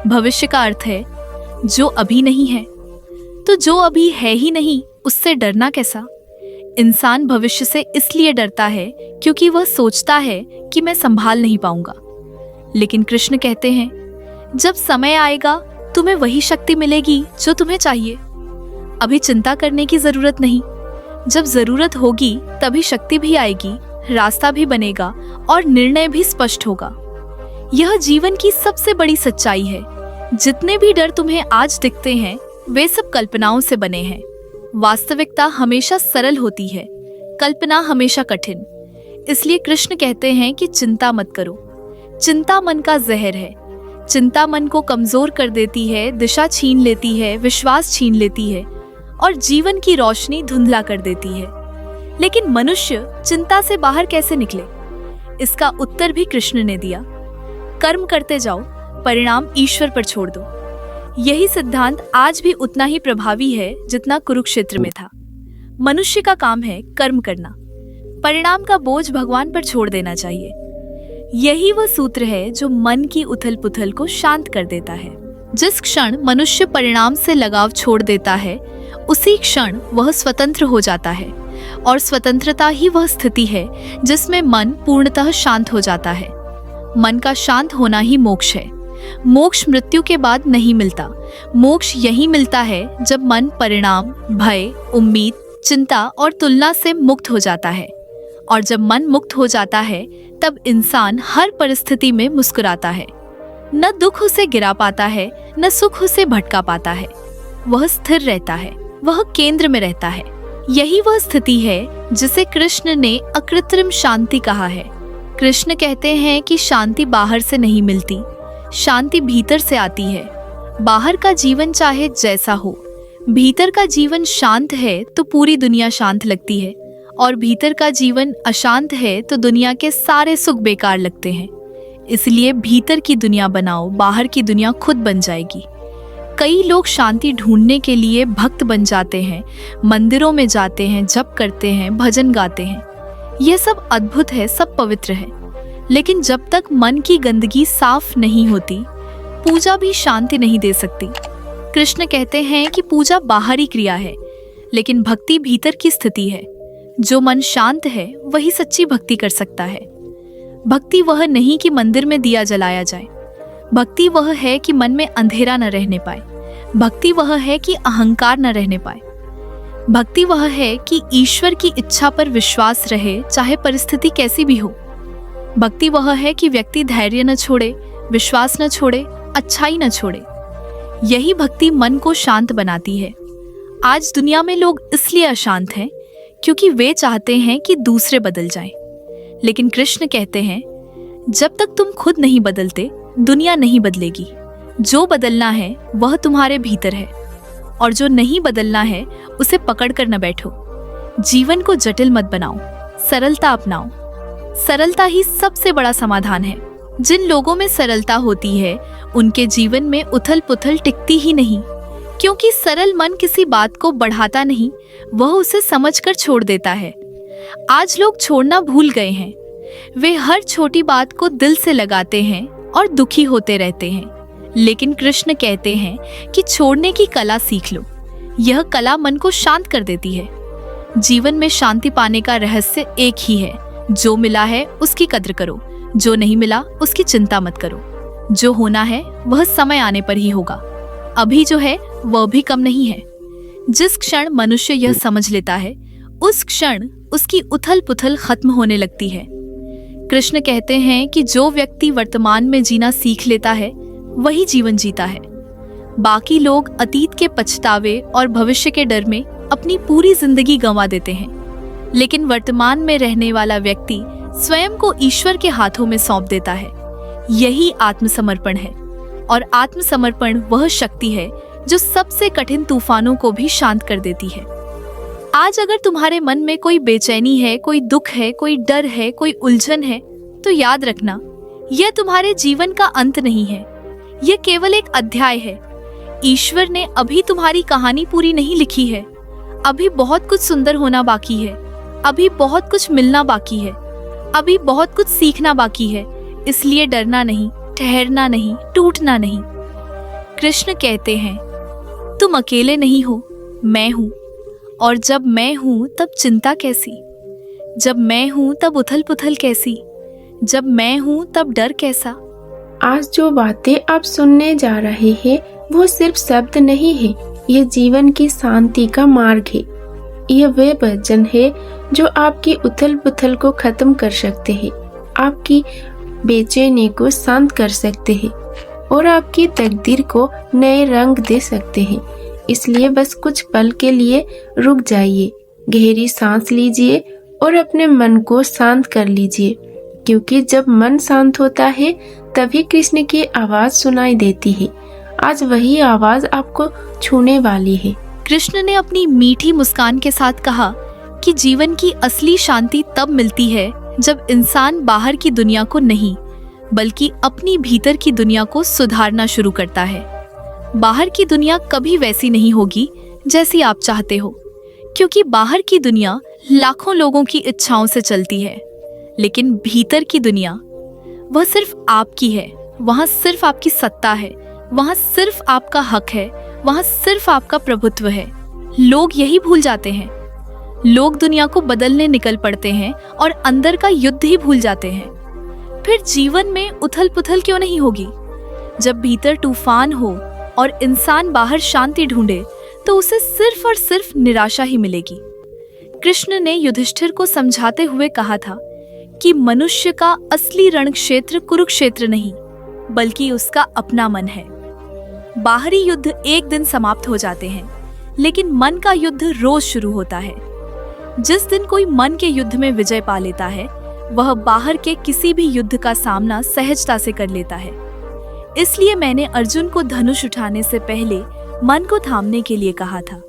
A: भविष्य का अर्थ है जो अभी नहीं है, तो जो अभी है ही नहीं उससे डरना कैसा। इंसान भविष्य से इसलिए डरता है क्योंकि वह सोचता है कि मैं संभाल नहीं पाऊंगा। लेकिन कृष्ण कहते हैं जब समय आएगा तुम्हें वही शक्ति मिलेगी जो तुम्हें चाहिए। अभी चिंता करने की जरूरत नहीं, जब जरूरत होगी तभी शक्ति भी आएगी, रास्ता भी बनेगा और निर्णय भी स्पष्ट होगा। यह जीवन की सबसे बड़ी सच्चाई है। जितने भी डर तुम्हें आज दिखते हैं वे सब कल्पनाओं से बने हैं। वास्तविकता हमेशा सरल होती है, कल्पना हमेशा कठिन। इसलिए कृष्ण कहते हैं कि चिंता मत करो। चिंता मन का जहर है। चिंता मन को कमजोर कर देती है, दिशा छीन लेती है, विश्वास छीन लेती है और जीवन की रोशनी धुंधला कर देती है। लेकिन मनुष्य चिंता से बाहर कैसे निकले, इसका उत्तर भी कृष्ण ने दिया। कर्म करते जाओ, परिणाम ईश्वर पर छोड़ दो। यही सिद्धांत आज भी उतना ही प्रभावी है जितना कुरुक्षेत्र में था। मनुष्य का काम है कर्म करना, परिणाम का बोझ भगवान पर छोड़ देना चाहिए। यही वह सूत्र है जो मन की उथल पुथल को शांत कर देता है। जिस क्षण मनुष्य परिणाम से लगाव छोड़ देता है उसी क्षण वह स्वतंत्र हो जाता है, और स्वतंत्रता ही वह स्थिति है जिसमें मन पूर्णतः शांत हो जाता है। मन का शांत होना ही मोक्ष है। मोक्ष मृत्यु के बाद नहीं मिलता। मोक्ष यही मिलता है जब मन परिणाम, भय, उम्मीद, चिंता और तुलना से मुक्त हो जाता है। और जब मन मुक्त हो जाता है तब इंसान हर परिस्थिति में मुस्कुराता है। न दुख उसे गिरा पाता है, न सुख उसे भटका पाता है। वह स्थिर रहता है, वह केंद्र में रहता है। यही वह स्थिति है जिसे कृष्ण ने अकृत्रिम शांति कहा है। कृष्ण कहते हैं कि शांति बाहर से नहीं मिलती, शांति भीतर से आती है। बाहर का जीवन चाहे जैसा हो, भीतर का जीवन शांत है तो पूरी दुनिया शांत लगती है, और भीतर का जीवन अशांत है तो दुनिया के सारे सुख बेकार लगते हैं। इसलिए भीतर की दुनिया बनाओ, बाहर की दुनिया खुद बन जाएगी। कई लोग शांति ढूंढने के लिए भक्त बन जाते हैं, मंदिरों में जाते हैं, जप करते हैं, भजन गाते हैं। यह सब अद्भुत है, सब पवित्र है। लेकिन जब तक मन की गंदगी साफ नहीं होती, पूजा भी शांति नहीं दे सकती। कृष्ण कहते हैं कि पूजा बाहरी क्रिया है, लेकिन भक्ति भीतर की स्थिति है। जो मन शांत है वही सच्ची भक्ति कर सकता है। भक्ति वह नहीं कि मंदिर में दिया जलाया जाए। भक्ति वह है कि मन में अंधेरा न रहने पाए। भक्ति वह है कि अहंकार न रहने पाए। भक्ति वह है कि ईश्वर की इच्छा पर विश्वास रहे, चाहे परिस्थिति कैसी भी हो। भक्ति वह है कि व्यक्ति धैर्य न छोड़े, विश्वास न छोड़े, अच्छाई न छोड़े। यही भक्ति मन को शांत बनाती है। आज दुनिया में लोग इसलिए अशांत हैं क्योंकि वे चाहते हैं कि दूसरे बदल जाएं। लेकिन कृष्ण कहते हैं जब तक तुम खुद नहीं बदलते दुनिया नहीं बदलेगी। जो बदलना है वह तुम्हारे भीतर है, और जो नहीं बदलना है उसे पकड़ कर न बैठो। जीवन को जटिल मत बनाओ, सरलता अपनाओ। सरलता ही सबसे बड़ा समाधान है। जिन लोगों में सरलता होती है उनके जीवन में उथल पुथल टिकती ही नहीं, क्योंकि सरल मन किसी बात को बढ़ाता नहीं, वह उसे समझकर छोड़ देता है। आज लोग छोड़ना भूल गए हैं। वे हर छोटी बात को दिल से लगाते हैं और दुखी होते रहते हैं। लेकिन कृष्ण कहते हैं कि छोड़ने की कला सीख लो। यह कला मन को शांत कर देती है। जीवन में शांति पाने का रहस्य एक ही है, जो मिला है उसकी कद्र करो, जो नहीं मिला उसकी चिंता मत करो। जो होना है वह समय आने पर ही होगा। अभी जो है वह भी कम नहीं है। जिस क्षण मनुष्य यह समझ लेता है उस क्षण उसकी उथल पुथल खत्म होने लगती है। कृष्ण कहते हैं कि जो व्यक्ति वर्तमान में जीना सीख लेता है वही जीवन जीता है। बाकी लोग अतीत के पछतावे और भविष्य के डर में अपनी पूरी जिंदगी गंवा देते हैं, लेकिन वर्तमान में रहने वाला व्यक्ति स्वयं को ईश्वर के हाथों में सौंप देता है। यही आत्मसमर्पण है, और आत्मसमर्पण वह शक्ति है जो सबसे कठिन तूफानों को भी शांत कर देती है। आज अगर तुम्हारे मन में कोई बेचैनी है, कोई दुख है, कोई डर है, कोई उलझन है, तो याद रखना यह तुम्हारे जीवन का अंत नहीं है। यह केवल एक अध्याय है। ईश्वर ने अभी तुम्हारी कहानी पूरी नहीं लिखी है। अभी बहुत कुछ सुंदर होना बाकी है। अभी बहुत कुछ मिलना बाकी है, अभी बहुत कुछ सीखना बाकी है, इसलिए डरना नहीं, ठहरना नहीं, टूटना नहीं। कृष्ण कहते हैं, तुम अकेले नहीं हो, मैं हूं, और जब मैं हूं तब चिंता कैसी, जब मैं हूं तब उथल पुथल कैसी, जब मैं हूं तब डर कैसा।
B: आज जो बातें आप सुनने जा रहे हैं वो सिर्फ शब्द नहीं है, ये जीवन की शांति का मार्ग है। यह वे वचन है जो आपकी उथल पुथल को खत्म कर सकते हैं, आपकी बेचैनी को शांत कर सकते हैं और आपकी तकदीर को नए रंग दे सकते हैं। इसलिए बस कुछ पल के लिए रुक जाइए, गहरी सांस लीजिए और अपने मन को शांत कर लीजिए, क्योंकि जब मन शांत होता है तभी कृष्ण की आवाज सुनाई देती है। आज वही आवाज आपको छूने वाली है।
A: कृष्ण ने अपनी मीठी मुस्कान के साथ कहा कि जीवन की असली शांति तब मिलती है जब इंसान बाहर की दुनिया को नहीं, बल्कि अपनी भीतर की दुनिया को सुधारना शुरू करता है। बाहर की दुनिया कभी वैसी नहीं होगी जैसी आप चाहते हो, क्योंकि बाहर की दुनिया लाखों लोगों की इच्छाओं से चलती है, लेकिन भीतर की दुनिया वह सिर्फ आपकी है। वहाँ सिर्फ आपकी सत्ता है, वहाँ सिर्फ आपका हक है, वहाँ सिर्फ आपका प्रभुत्व है। लोग यही भूल जाते हैं। लोग दुनिया को बदलने निकल पड़ते हैं और अंदर का युद्ध ही भूल जाते हैं। फिर जीवन में उथल पुथल क्यों नहीं होगी? जब भीतर तूफान हो और इंसान बाहर शांति ढूंढे तो उसे सिर्फ और सिर्फ निराशा ही मिलेगी। कृष्ण ने युधिष्ठिर को समझाते हुए कहा था कि मनुष्य का असली रण क्षेत्र कुरुक्षेत्र नहीं, बल्कि उसका अपना मन है। बाहरी युद्ध एक दिन समाप्त हो जाते हैं, लेकिन मन का युद्ध रोज शुरू होता है। जिस दिन कोई मन के युद्ध में विजय पा लेता है, वह बाहर के किसी भी युद्ध का सामना सहजता से कर लेता है। इसलिए मैंने अर्जुन को धनुष उठाने से पहले मन को थामने के लिए कहा था,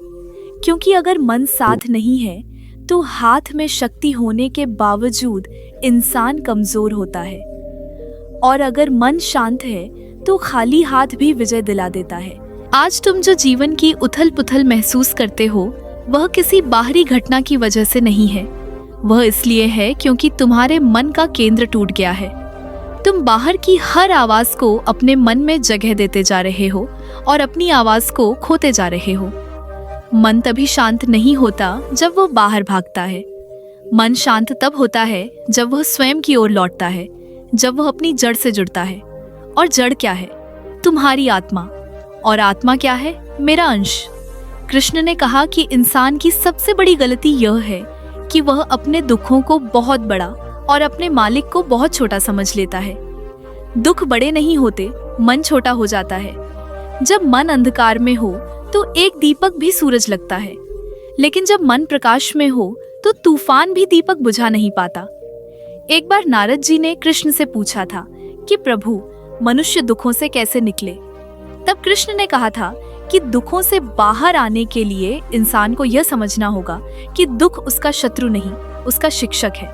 A: क्योंकि अगर मन साथ नहीं है तो हाथ में शक्ति होने के बावजूद इंसान कमजोर होता है, और अगर मन शांत है तो खाली हाथ भी विजय दिला देता है। आज तुम जो जीवन की उथल पुथल महसूस करते हो, वह किसी बाहरी घटना की वजह से नहीं है। वह इसलिए है क्योंकि तुम्हारे मन का केंद्र टूट गया है। तुम बाहर की हर आवाज को अपने मन में जगह देते जा रहे हो और अपनी आवाज को खोते जा रहे हो। मन तभी शांत नहीं होता जब वह बाहर भागता है। मन शांत तब होता है जब वह स्वयं की ओर लौटता है, जब वह अपनी जड़ से जुड़ता है। और जड़ क्या है? तुम्हारी आत्मा। और आत्मा क्या है? मेरा अंश। कृष्ण ने कहा कि इंसान की सबसे बड़ी गलती यह है कि वह अपने दुखों को बहुत बड़ा और अपने मालिक को बहुत छोटा समझ लेता है। दुख बड़े नहीं होते, मन छोटा हो जाता है। जब मन अंधकार में हो तो एक दीपक भी सूरज लगता है, लेकिन जब मन प्रकाश में हो तो तूफान भी दीपक बुझा नहीं पाता। एक बार नारद जी ने कृष्ण से पूछा था कि प्रभु, मनुष्य दुखों से कैसे निकले? तब कृष्ण ने कहा था कि दुखों से बाहर आने के लिए इंसान को यह समझना होगा कि दुख उसका शत्रु नहीं, उसका शिक्षक है।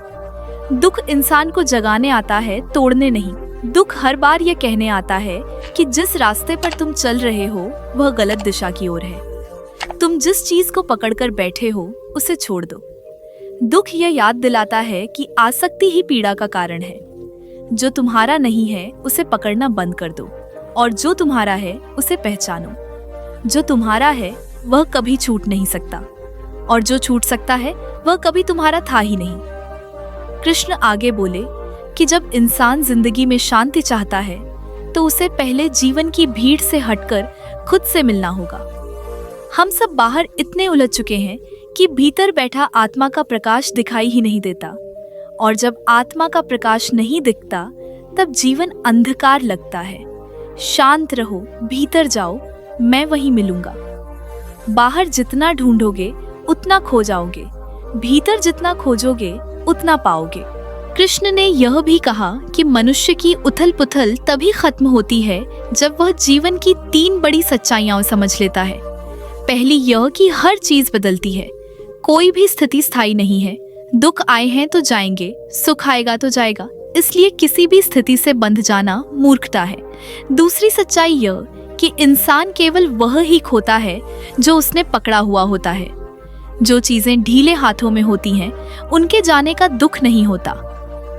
A: दुख इंसान को जगाने आता है, तोड़ने नहीं। दुख हर बार यह कहने आता है कि जिस रास्ते पर तुम चल रहे हो वह गलत दिशा की ओर है। तुम जिस चीज को पकड़कर बैठे हो उसे छोड़ दो। दुख यह याद दिलाता है कि आसक्ति ही पीड़ा का कारण है। जो तुम्हारा नहीं है उसे पकड़ना बंद कर दो, और जो तुम्हारा है उसे पहचानो। जो तुम्हारा है वह कभी छूट नहीं सकता, और जो छूट सकता है वह कभी तुम्हारा था ही नहीं। कृष्ण आगे बोले कि जब इंसान जिंदगी में शांति चाहता है तो उसे पहले जीवन की भीड़ से हटकर खुद से मिलना होगा। हम सब बाहर इतने उलझ चुके हैं कि भीतर बैठा आत्मा का प्रकाश दिखाई ही नहीं देता, और जब आत्मा का प्रकाश नहीं दिखता तब जीवन अंधकार लगता है। शांत रहो, भीतर जाओ, मैं वहीं मिलूंगा। बाहर जितना ढूंढोगे उतना खो जाओगे, भीतर जितना खोजोगे उतना पाओगे। कृष्ण ने यह भी कहा कि मनुष्य की उथल पुथल तभी खत्म होती है जब वह जीवन की 3 बड़ी सच्चाइयां समझ लेता है। पहली यह कि हर चीज बदलती है, कोई भी स्थिति स्थायी नहीं है। दुख आए हैं तो जाएंगे, सुख आएगा तो जाएगा, इसलिए किसी भी स्थिति से बंध जाना मूर्खता है। दूसरी सच्चाई यह कि इंसान केवल वह ही खोता है जो उसने पकड़ा हुआ होता है। जो चीजें ढीले हाथों में होती हैं उनके जाने का दुख नहीं होता।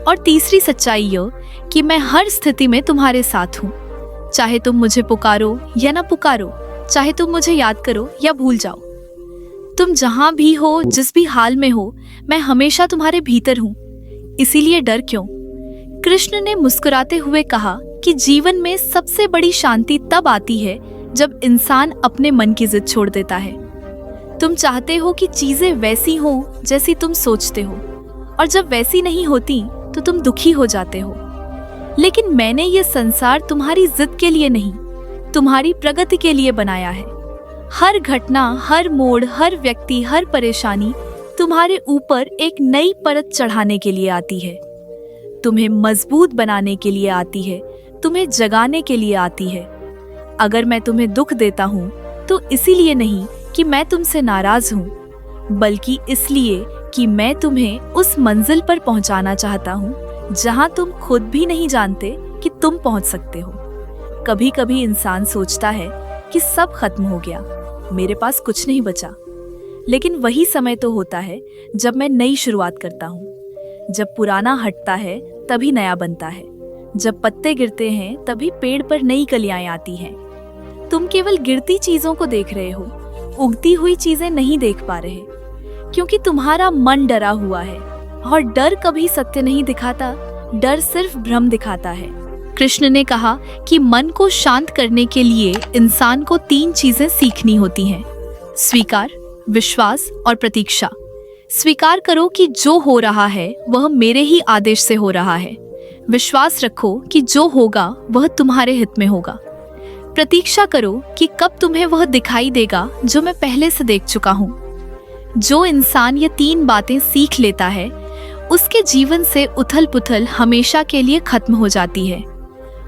A: और तीसरी सच्चाई यह कि मैं हर स्थिति में तुम्हारे साथ हूँ, चाहे तुम मुझे पुकारो या ना पुकारो, चाहे तुम मुझे याद करो या भूल जाओ। तुम जहां भी हो, जिस भी हाल में हो, मैं हमेशा तुम्हारे भीतर हूँ, इसीलिए डर क्यों। कृष्ण ने मुस्कुराते हुए कहा कि जीवन में सबसे बड़ी शांति तब आती है जब इंसान अपने मन की जिद छोड़ देता है। तुम चाहते हो कि चीजें वैसी हो जैसी तुम सोचते हो, और जब वैसी नहीं होती तो तुम दुखी हो जाते हो। लेकिन मैंने ये संसार तुम्हारी जिद के लिए नहीं, तुम्हारी प्रगति के लिए बनाया है। हर घटना, हर मोड़, हर व्यक्ति, हर परेशानी तुम्हारे ऊपर एक नई परत चढ़ाने के लिए आती है, तुम्हें मजबूत बनाने के लिए आती है, तुम्हें जगाने के लिए आती है। अगर मैं तुम्हें दुख देता हूँ तो इसीलिए नहीं कि मैं तुमसे नाराज हूँ, बल्कि इसलिए कि मैं तुम्हें उस मंजिल पर पहुँचाना चाहता हूँ जहाँ तुम खुद भी नहीं जानते कि तुम पहुँच सकते हो। कभी कभी इंसान सोचता है कि सब खत्म हो गया, मेरे पास कुछ नहीं बचा। लेकिन वही समय तो होता है जब मैं नई शुरुआत करता हूँ। जब पुराना हटता है तभी नया बनता है। जब पत्ते गिरते हैं तभी पेड़ पर नई कलियां आती हैं। तुम केवल गिरती चीजों को देख रहे हो, उगती हुई चीजें नहीं देख पा रहे, क्योंकि तुम्हारा मन डरा हुआ है। और डर कभी सत्य नहीं दिखाता, डर सिर्फ भ्रम दिखाता है। कृष्ण ने कहा कि मन को शांत करने के लिए इंसान को 3 चीजें सीखनी होती हैं: स्वीकार, विश्वास और प्रतीक्षा। स्वीकार करो कि जो हो रहा है वह मेरे ही आदेश से हो रहा है। विश्वास रखो कि जो होगा वह तुम्हारे हित में होगा। प्रतीक्षा करो कि कब तुम्हें वह दिखाई देगा जो मैं पहले से देख चुका हूँ। जो इंसान ये 3 बातें सीख लेता है उसके जीवन से उथल पुथल हमेशा के लिए खत्म हो जाती है।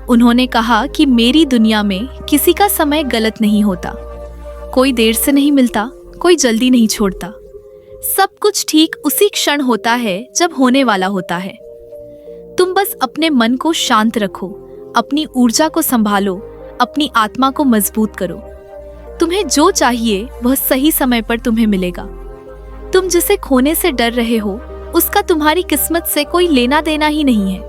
A: उन्होंने कहा कि मेरी दुनिया में किसी का समय गलत नहीं होता, कोई देर से नहीं मिलता, कोई जल्दी नहीं छोड़ता। सब कुछ ठीक उसी क्षण होता है जब होने वाला होता है। तुम बस अपने मन को शांत रखो, अपनी ऊर्जा को संभालो, अपनी आत्मा को मजबूत करो। तुम्हें जो चाहिए वह सही समय पर तुम्हें मिलेगा। तुम जिसे खोने से डर रहे हो उसका तुम्हारी किस्मत से कोई लेना देना ही नहीं है,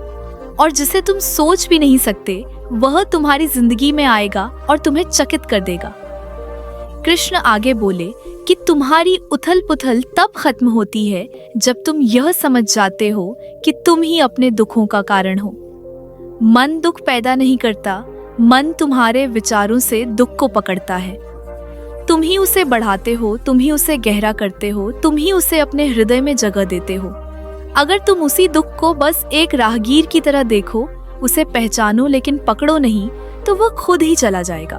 A: और जिसे तुम सोच भी नहीं सकते वह तुम्हारी जिंदगी में आएगा और तुम्हें चकित कर देगा। कृष्ण आगे बोले कि तुम्हारी उथल पुथल तब खत्म होती है जब तुम यह समझ जाते हो कि तुम ही अपने दुखों का कारण हो। मन दुख पैदा नहीं करता, मन तुम्हारे विचारों से दुख को पकड़ता है। तुम ही उसे बढ़ाते हो, तुम ही उसे गहरा करते हो, तुम ही उसे अपने हृदय में जगह देते हो। अगर तुम उसी दुख को बस एक राहगीर की तरह देखो, उसे पहचानो लेकिन पकड़ो नहीं, तो वह खुद ही चला जाएगा।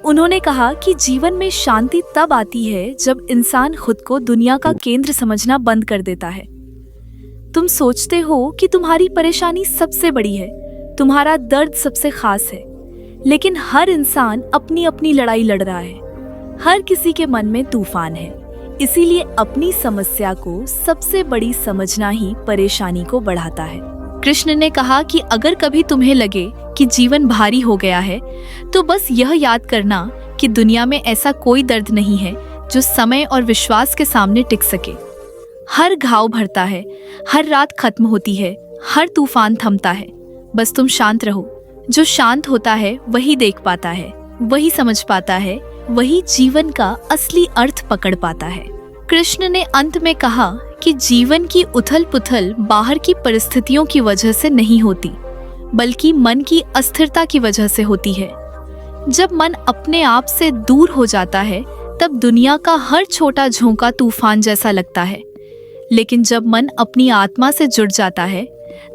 A: उन्होंने कहा कि जीवन में शांति तब आती है जब इंसान खुद को दुनिया का केंद्र समझना बंद कर देता है। तुम सोचते हो कि तुम्हारी परेशानी सबसे बड़ी है, तुम्हारा दर्द सबसे खास है, लेकिन हर इंसान अपनी अपनी लड़ाई लड़ रहा है। हर किसी के मन में तूफान है, इसीलिए अपनी समस्या को सबसे बड़ी समझना ही परेशानी को बढ़ाता है। कृष्ण ने कहा कि अगर कभी तुम्हें लगे कि जीवन भारी हो गया है तो बस यह याद करना कि दुनिया में ऐसा कोई दर्द नहीं है जो समय और विश्वास के सामने टिक सके। हर घाव भरता है, हर रात खत्म होती है, हर तूफान थमता है। बस तुम शांत रहो। जो शांत होता है वही देख पाता है, वही समझ पाता है, वही जीवन का असली अर्थ पकड़ पाता है। कृष्ण ने अंत में कहा कि जीवन की उथल पुथल बाहर की परिस्थितियों की वजह से नहीं होती, बल्कि मन की अस्थिरता की वजह से होती है। जब मन अपने आप से दूर हो जाता है तब दुनिया का हर छोटा झोंका तूफान जैसा लगता है, लेकिन जब मन अपनी आत्मा से जुड़ जाता है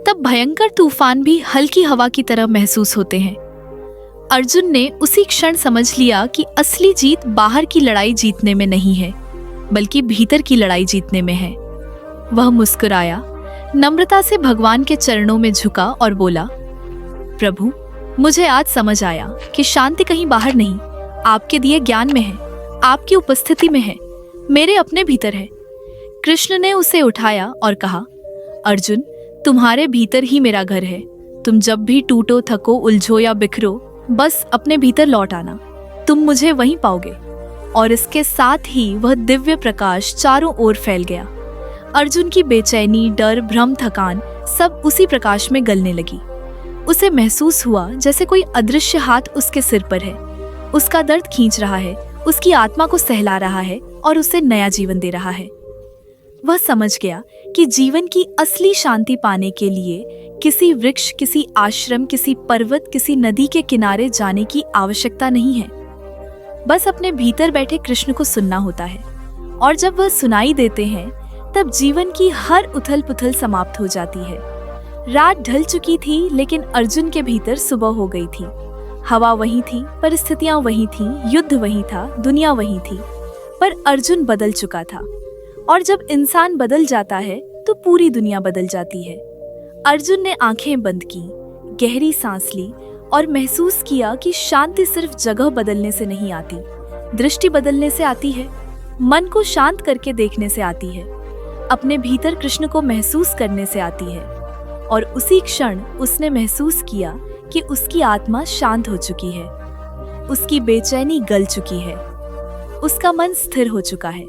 A: तब भयंकर तूफान भी हल्की हवा की तरह महसूस होते हैं। अर्जुन ने उसी क्षण समझ लिया कि असली जीत बाहर की लड़ाई जीतने में नहीं है, बल्कि भीतर की लड़ाई जीतने में है। वह मुस्कुराया, नम्रता से भगवान के चरणों में झुका और बोला, प्रभु, मुझे आज समझ आया कि शांति कहीं बाहर नहीं, आपके दिए ज्ञान में है, आपकी उपस्थिति में है, मेरे अपने भीतर है। कृष्ण ने उसे उठाया और कहा, अर्जुन, तुम्हारे भीतर ही मेरा घर है। तुम जब भी टूटो, थको, उलझो या बिखरो, बस अपने भीतर लौट आना, तुम मुझे वहीं पाओगे। और इसके साथ ही वह दिव्य प्रकाश चारों ओर फैल गया। अर्जुन की बेचैनी, डर, भ्रम, थकान सब उसी प्रकाश में गलने लगी। उसे महसूस हुआ जैसे कोई अदृश्य हाथ उसके सिर पर है, उसका दर्द खींच रहा है, उसकी आत्मा को सहला रहा है और उसे नया जीवन दे रहा है। वह समझ गया कि जीवन की असली शांति पाने के लिए किसी वृक्ष, किसी आश्रम, किसी पर्वत, किसी नदी के किनारे जाने की आवश्यकता नहीं है। बस अपने भीतर बैठे कृष्ण को सुनना होता है, और जब वह सुनाई देते हैं तब जीवन की हर उथल पुथल समाप्त हो जाती है। रात ढल चुकी थी, लेकिन अर्जुन के भीतर सुबह हो गई थी। हवा वही थी, परिस्थितियां वही थीं, युद्ध वही था, दुनिया वही थी, पर अर्जुन बदल चुका था। और जब इंसान बदल जाता है तो पूरी दुनिया बदल जाती है। अर्जुन ने आंखें बंद की, गहरी सांस ली और महसूस किया कि शांति सिर्फ जगह बदलने से नहीं आती, दृष्टि बदलने से आती है, मन को शांत करके देखने से आती है, अपने भीतर कृष्ण को महसूस करने से आती है। और उसी क्षण उसने महसूस किया कि उसकी आत्मा शांत हो चुकी है, उसकी बेचैनी गल चुकी है, उसका मन स्थिर हो चुका है,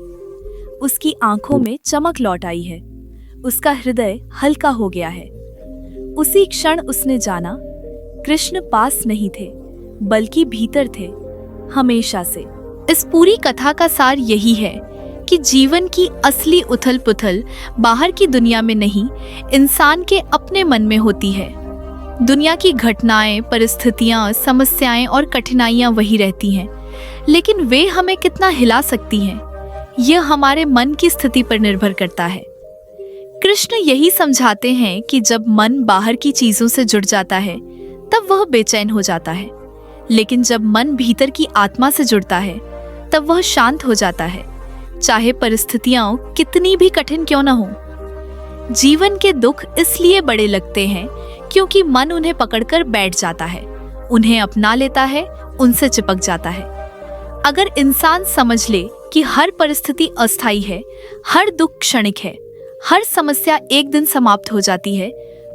A: उसकी आंखों में चमक लौट आई है, उसका हृदय हल्का हो गया है। उसी क्षण उसने जाना, कृष्ण पास नहीं थे, बल्कि भीतर थे, हमेशा से। इस पूरी कथा का सार यही है कि जीवन की असली उथल पुथल बाहर की दुनिया में नहीं, इंसान के अपने मन में होती है। दुनिया की घटनाएं, परिस्थितियां, समस्याएं और कठिनाइयां वही रहती हैं, लेकिन वे हमें कितना हिला सकती हैं, यह हमारे मन की स्थिति पर निर्भर करता है। कृष्ण यही समझाते हैं कि जब मन बाहर की चीजों से जुड़ जाता है तब वह बेचैन हो जाता है, लेकिन जब मन भीतर की आत्मा से जुड़ता है तब वह शांत हो जाता है, चाहे परिस्थितियां कितनी भी कठिन क्यों न हो। जीवन के दुख इसलिए बड़े लगते हैं क्योंकि मन उन्हें पकड़कर बैठ जाता है, उन्हें अपना लेता है, उनसे चिपक जाता है। अगर इंसान समझ ले कि हर परिस्थिति अस्थायी है, हर दुख क्षणिक है, हर समस्या एक दिन समाप्त हो जाती है,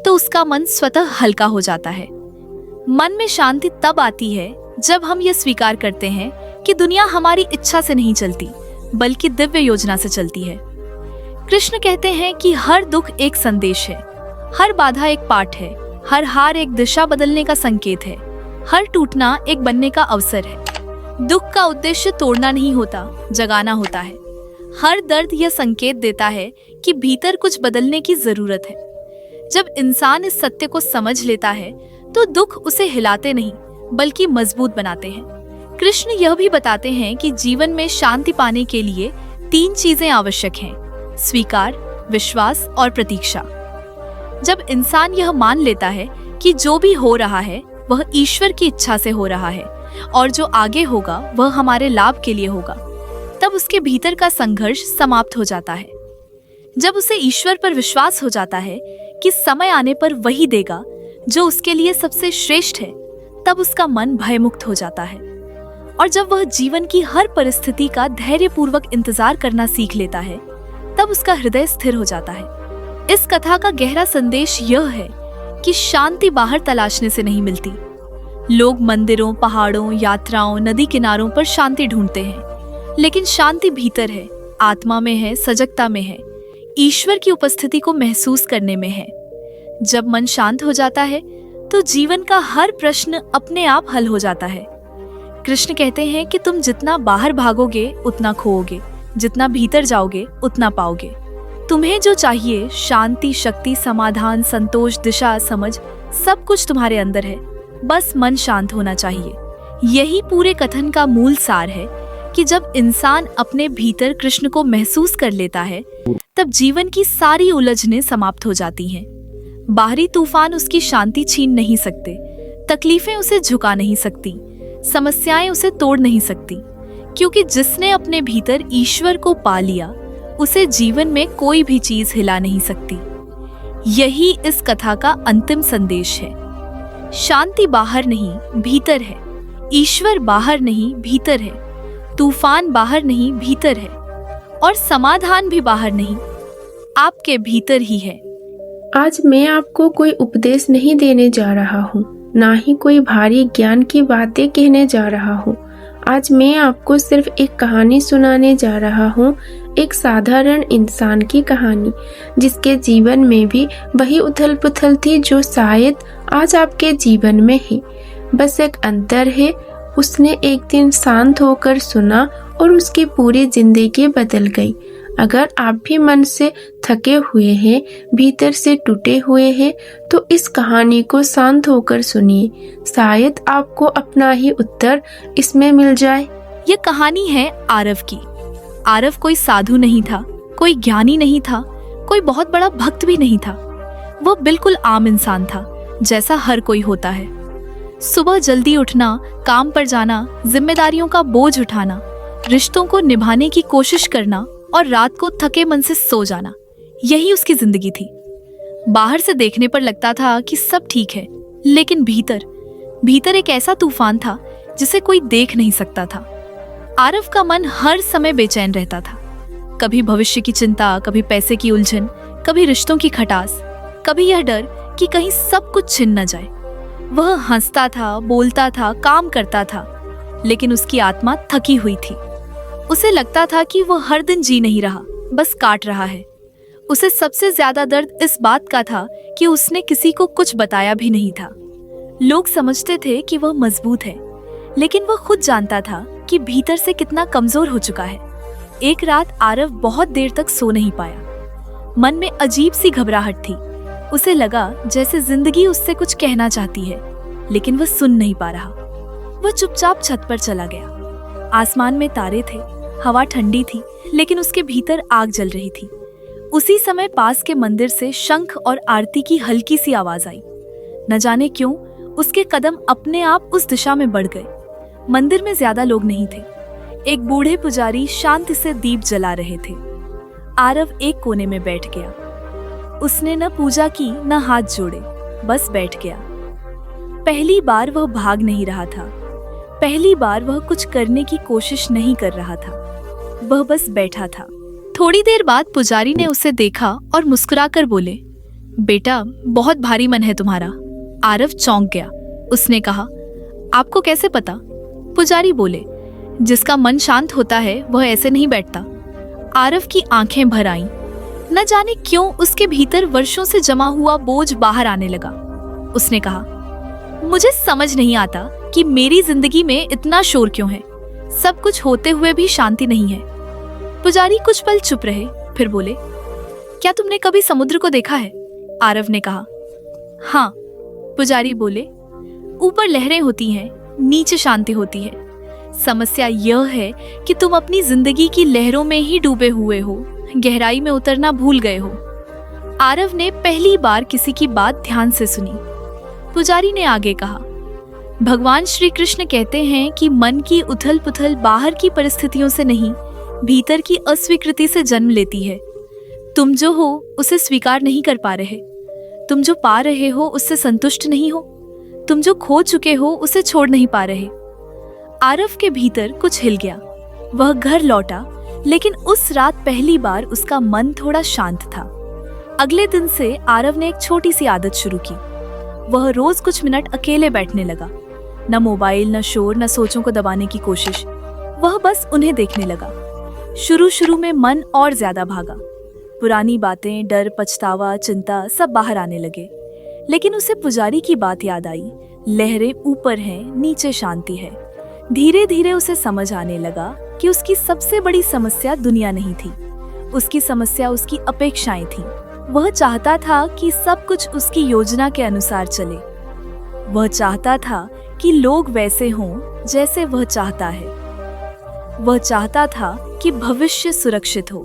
A: तो उसका मन स्वतः हल्का हो जाता है। मन में शांति तब आती है जब हम ये स्वीकार करते हैं कि दुनिया हमारी इच्छा से नहीं चलती, बल्कि दिव्य योजना से चलती है। कृष्ण कहते हैं कि हर दुख एक संदेश है, हर बाधा एक पाठ है, हर हार एक दिशा बदलने का संकेत है, हर टूटना एक बनने का अवसर है। दुख का उद्देश्य तोड़ना नहीं होता, जगाना होता है। हर दर्द यह संकेत देता है कि भीतर कुछ बदलने की जरूरत है। जब इंसान इस सत्य को समझ लेता है तो दुख उसे हिलाते नहीं, बल्कि मजबूत बनाते हैं। कृष्ण यह भी बताते हैं कि जीवन में शांति पाने के लिए 3 चीजें आवश्यक हैं: स्वीकार, विश्वास और प्रतीक्षा। जब इंसान यह मान लेता है कि जो भी हो रहा है वह ईश्वर की इच्छा से हो रहा है और जो आगे होगा वह हमारे लाभ के लिए होगा, तब उसके भीतर का संघर्ष समाप्त हो जाता है। जब उसे ईश्वर पर विश्वास हो जाता है कि समय आने पर वही देगा जो उसके लिए सबसे श्रेष्ठ है, तब उसका मन भयमुक्त हो जाता है। और जब वह जीवन की हर परिस्थिति का धैर्यपूर्वक इंतजार करना सीख लेता है, तब उसका हृदय स्थिर हो जाता है। इस कथा का गहरा संदेश यह है कि शांति बाहर तलाशने से नहीं मिलती। लोग मंदिरों, पहाड़ों, यात्राओं, नदी किनारों पर शांति ढूंढते हैं, लेकिन शांति भीतर है, आत्मा में है, सजगता में है, ईश्वर की उपस्थिति को महसूस करने में है। जब मन शांत हो जाता है तो जीवन का हर प्रश्न अपने आप हल हो जाता है। कृष्ण कहते हैं कि तुम जितना बाहर भागोगे उतना खोओगे, जितना भीतर जाओगे उतना पाओगे। तुम्हें जो चाहिए, शांति, शक्ति, समाधान, संतोष, दिशा, समझ, सब कुछ तुम्हारे अंदर है। बस मन शांत होना चाहिए। यही पूरे कथन का मूल सार है कि जब इंसान अपने भीतर कृष्ण को महसूस कर लेता है, तब जीवन की सारी उलझनें समाप्त हो जाती हैं। बाहरी तूफान उसकी शांति छीन नहीं सकते, तकलीफें उसे झुका नहीं सकती, समस्याएं उसे तोड़ नहीं सकती, क्योंकि जिसने अपने भीतर ईश्वर को पा लिया, उसे जीवन में कोई भी चीज हिला नहीं सकती। यही इस कथा का अंतिम संदेश है। शांति बाहर नहीं, भीतर है। ईश्वर बाहर नहीं, भीतर है। तूफान बाहर नहीं, भीतर है। और समाधान भी बाहर नहीं, आपके भीतर ही है।
B: आज मैं आपको कोई उपदेश नहीं देने जा रहा हूँ, ना ही कोई भारी ज्ञान की बातें कहने जा रहा हूँ। आज मैं आपको सिर्फ एक कहानी सुनाने जा रहा हूँ, एक साधारण इंसान की कहानी, जिसके जीवन में भी वही उथल पुथल थी जो शायद आज आपके जीवन में है। बस एक अंतर है, उसने एक दिन शांत होकर सुना और उसकी पूरी जिंदगी बदल गई। अगर आप भी मन से थके हुए हैं, भीतर से टूटे हुए हैं, तो इस कहानी को शांत होकर सुनिए। शायद आपको अपना ही उत्तर इसमें मिल जाए।
A: ये कहानी है आरव की। आरव कोई साधु नहीं था, कोई ज्ञानी नहीं था, कोई बहुत बड़ा भक्त भी नहीं था। वो बिल्कुल आम इंसान था, जैसा हर कोई होता है। सुबह जल्दी उठना, काम पर जाना, जिम्मेदारियों का बोझ उठाना, रिश्तों को निभाने की कोशिश करना और रात को थके मन से सो जाना, यही उसकी जिंदगी थी। बाहर से देखने पर लगता था कि सब ठीक है, लेकिन भीतर एक ऐसा तूफान था जिसे कोई देख नहीं सकता था। आरव का मन हर समय बेचैन रहता था। कभी भविष्य की चिंता, कभी पैसे की उलझन, कभी रिश्तों की खटास, कभी यह डर कि कहीं सब कुछ छिन न जाए। वह हंसता था, बोलता था, काम करता था, लेकिन उसकी आत्मा थकी हुई थी। उसे लगता था कि वह हर दिन जी नहीं रहा, बस काट रहा है। उसे सबसे ज्यादा दर्द इस बात का था कि उसने किसी को कुछ बताया भी नहीं था। लोग समझते थे कि वह मजबूत है, लेकिन वह खुद जानता था कि भीतर से कितना कमजोर हो चुका है। एक रात आरव बहुत देर तक सो नहीं पाया। मन में अजीब सी घबराहट थी। उसे लगा जैसे जिंदगी उससे कुछ कहना चाहती है, लेकिन वह सुन नहीं पा रहा। वह चुपचाप छत पर चला गया। आसमान में तारे थे, हवा ठंडी थी, लेकिन उसके भीतर आग जल रही थी। उसी समय पास के मंदिर से शंख और आरती की हल्की सी आवाज आई। न जाने क्यों उसके कदम अपने आप उस दिशा में बढ़ गए। मंदिर में ज्यादा लोग नहीं थे। एक बूढ़े पुजारी शांति से दीप जला रहे थे। आरव एक कोने में बैठ गया। उसने न पूजा की, न हाथ जोड़े, बस बैठ गया। पहली बार वह भाग नहीं रहा था। पहली बार वह कुछ करने की कोशिश नहीं कर रहा था। वह बस बैठा था। थोड़ी देर बाद पुजारी ने उसे देखा और मुस्कुराकर बोले, बेटा, बहुत भारी मन है तुम्हारा। आरव चौंक गया। उसने कहा, आपको कैसे पता? पुजारी बोले, जिसका मन शांत होता है वह ऐसे नहीं बैठता। आरव की आंखें भर आईं। न जाने क्यों उसके भीतर वर्षों से जमा हुआ बोझ बाहर आने लगा। उसने कहा, मुझे समझ नहीं आता कि मेरी जिंदगी में इतना शोर क्यों है। सब कुछ होते हुए भी शांति नहीं है। पुजारी कुछ पल चुप रहे, फिर बोले, क्या तुमने कभी समुद्र को देखा है? आरव ने कहा, हाँ। पुजारी बोले, ऊपर लहरें होती हैं, नीचे शांति होती है। समस्या यह है कि तुम अपनी जिंदगी की लहरों में ही डूबे हुए हो, गहराई में उतरना भूल गए हो। आरव ने पहली बार किसी की बात ध्यान से सुनी। पुजारी ने आगे कहा, भगवान श्री कृष्ण कहते हैं कि मन की उथल पुथल बाहर की परिस्थितियों से नहीं, भीतर की अस्वीकृति से जन्म लेती है। तुम जो हो उसे स्वीकार नहीं कर पा रहे। तुम जो पा रहे हो उससे संतुष्ट नहीं हो। तुम जो खो चुके हो उसे छोड़ नहीं पा रहे। आरव के भीतर कुछ हिल गया। वह घर लौटा, लेकिन उस रात पहली बार उसका मन थोड़ा शांत था। अगले दिन से आरव ने एक छोटी सी आदत शुरू की। वह रोज कुछ मिनट अकेले बैठने लगा। न मोबाइल, न शोर, न सोचों को दबाने की कोशिश। वह बस उन्हें देखने लगा। शुरू में मन और ज्यादा भागा। पुरानी बातें, डर, पछतावा, चिंता सब बाहर आने लगे। लेकिन उसे पुजारी की बात याद आई, लहरें ऊपर हैं, नीचे शांति है। धीरे धीरे उसे समझ आने लगा कि उसकी सबसे बड़ी समस्या दुनिया नहीं थी। उसकी समस्या उसकी अपेक्षाएं थीं। वह चाहता था कि सब कुछ उसकी योजना के अनुसार चले। वह चाहता था कि लोग वैसे हों जैसे वह चाहता है। वह चाहता था कि भविष्य सुरक्षित हो,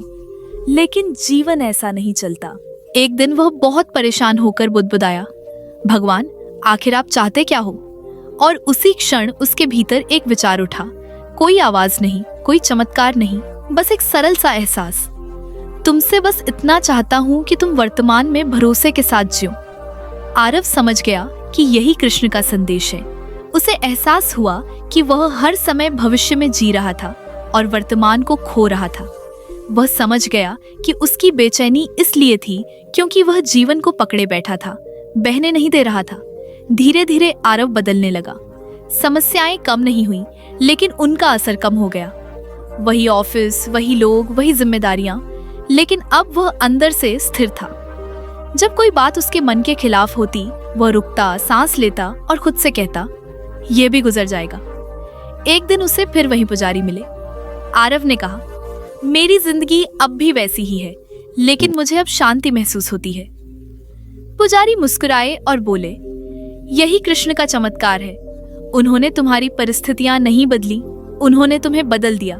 A: लेकिन जीवन ऐसा नहीं चलता। एक दिन वह बहुत परेशान होकर बुदबुदाया, भगवान, आखिर आप चाहते क्या हो? और उसी क्षण उसके भीतर एक विचार उठा। कोई आवाज नहीं, कोई चमत्कार नहीं, बस एक सरल सा एहसास। तुमसे बस इतना चाहता हूँ कि तुम वर्तमान में भरोसे के साथ जियो। आरव समझ गया कि यही कृष्ण का संदेश है। उसे एहसास हुआ कि वह हर समय भविष्य में जी रहा था और वर्तमान को खो रहा था। वह समझ गया कि उसकी बेचैनी इसलिए थी क्योंकि वह जीवन को पकड़े बैठा था, बहने नहीं दे रहा था। धीरे धीरे आरव बदलने लगा। समस्याएं कम नहीं हुई, लेकिन उनका असर कम हो गया। वही ऑफिस, वही लोग, वही जिम्मेदारियां, लेकिन अब वह अंदर से स्थिर था। जब कोई बात उसके मन के खिलाफ होती, वह रुकता, सांस लेता और खुद से कहता, यह भी गुजर जाएगा। एक दिन उसे फिर वही पुजारी मिले। आरव ने कहा, मेरी जिंदगी अब भी वैसी ही है, लेकिन मुझे अब शांति महसूस होती है। पुजारी मुस्कुराए और बोले, यही कृष्ण का चमत्कार है। उन्होंने तुम्हारी परिस्थितियां नहीं बदली, उन्होंने तुम्हें बदल दिया।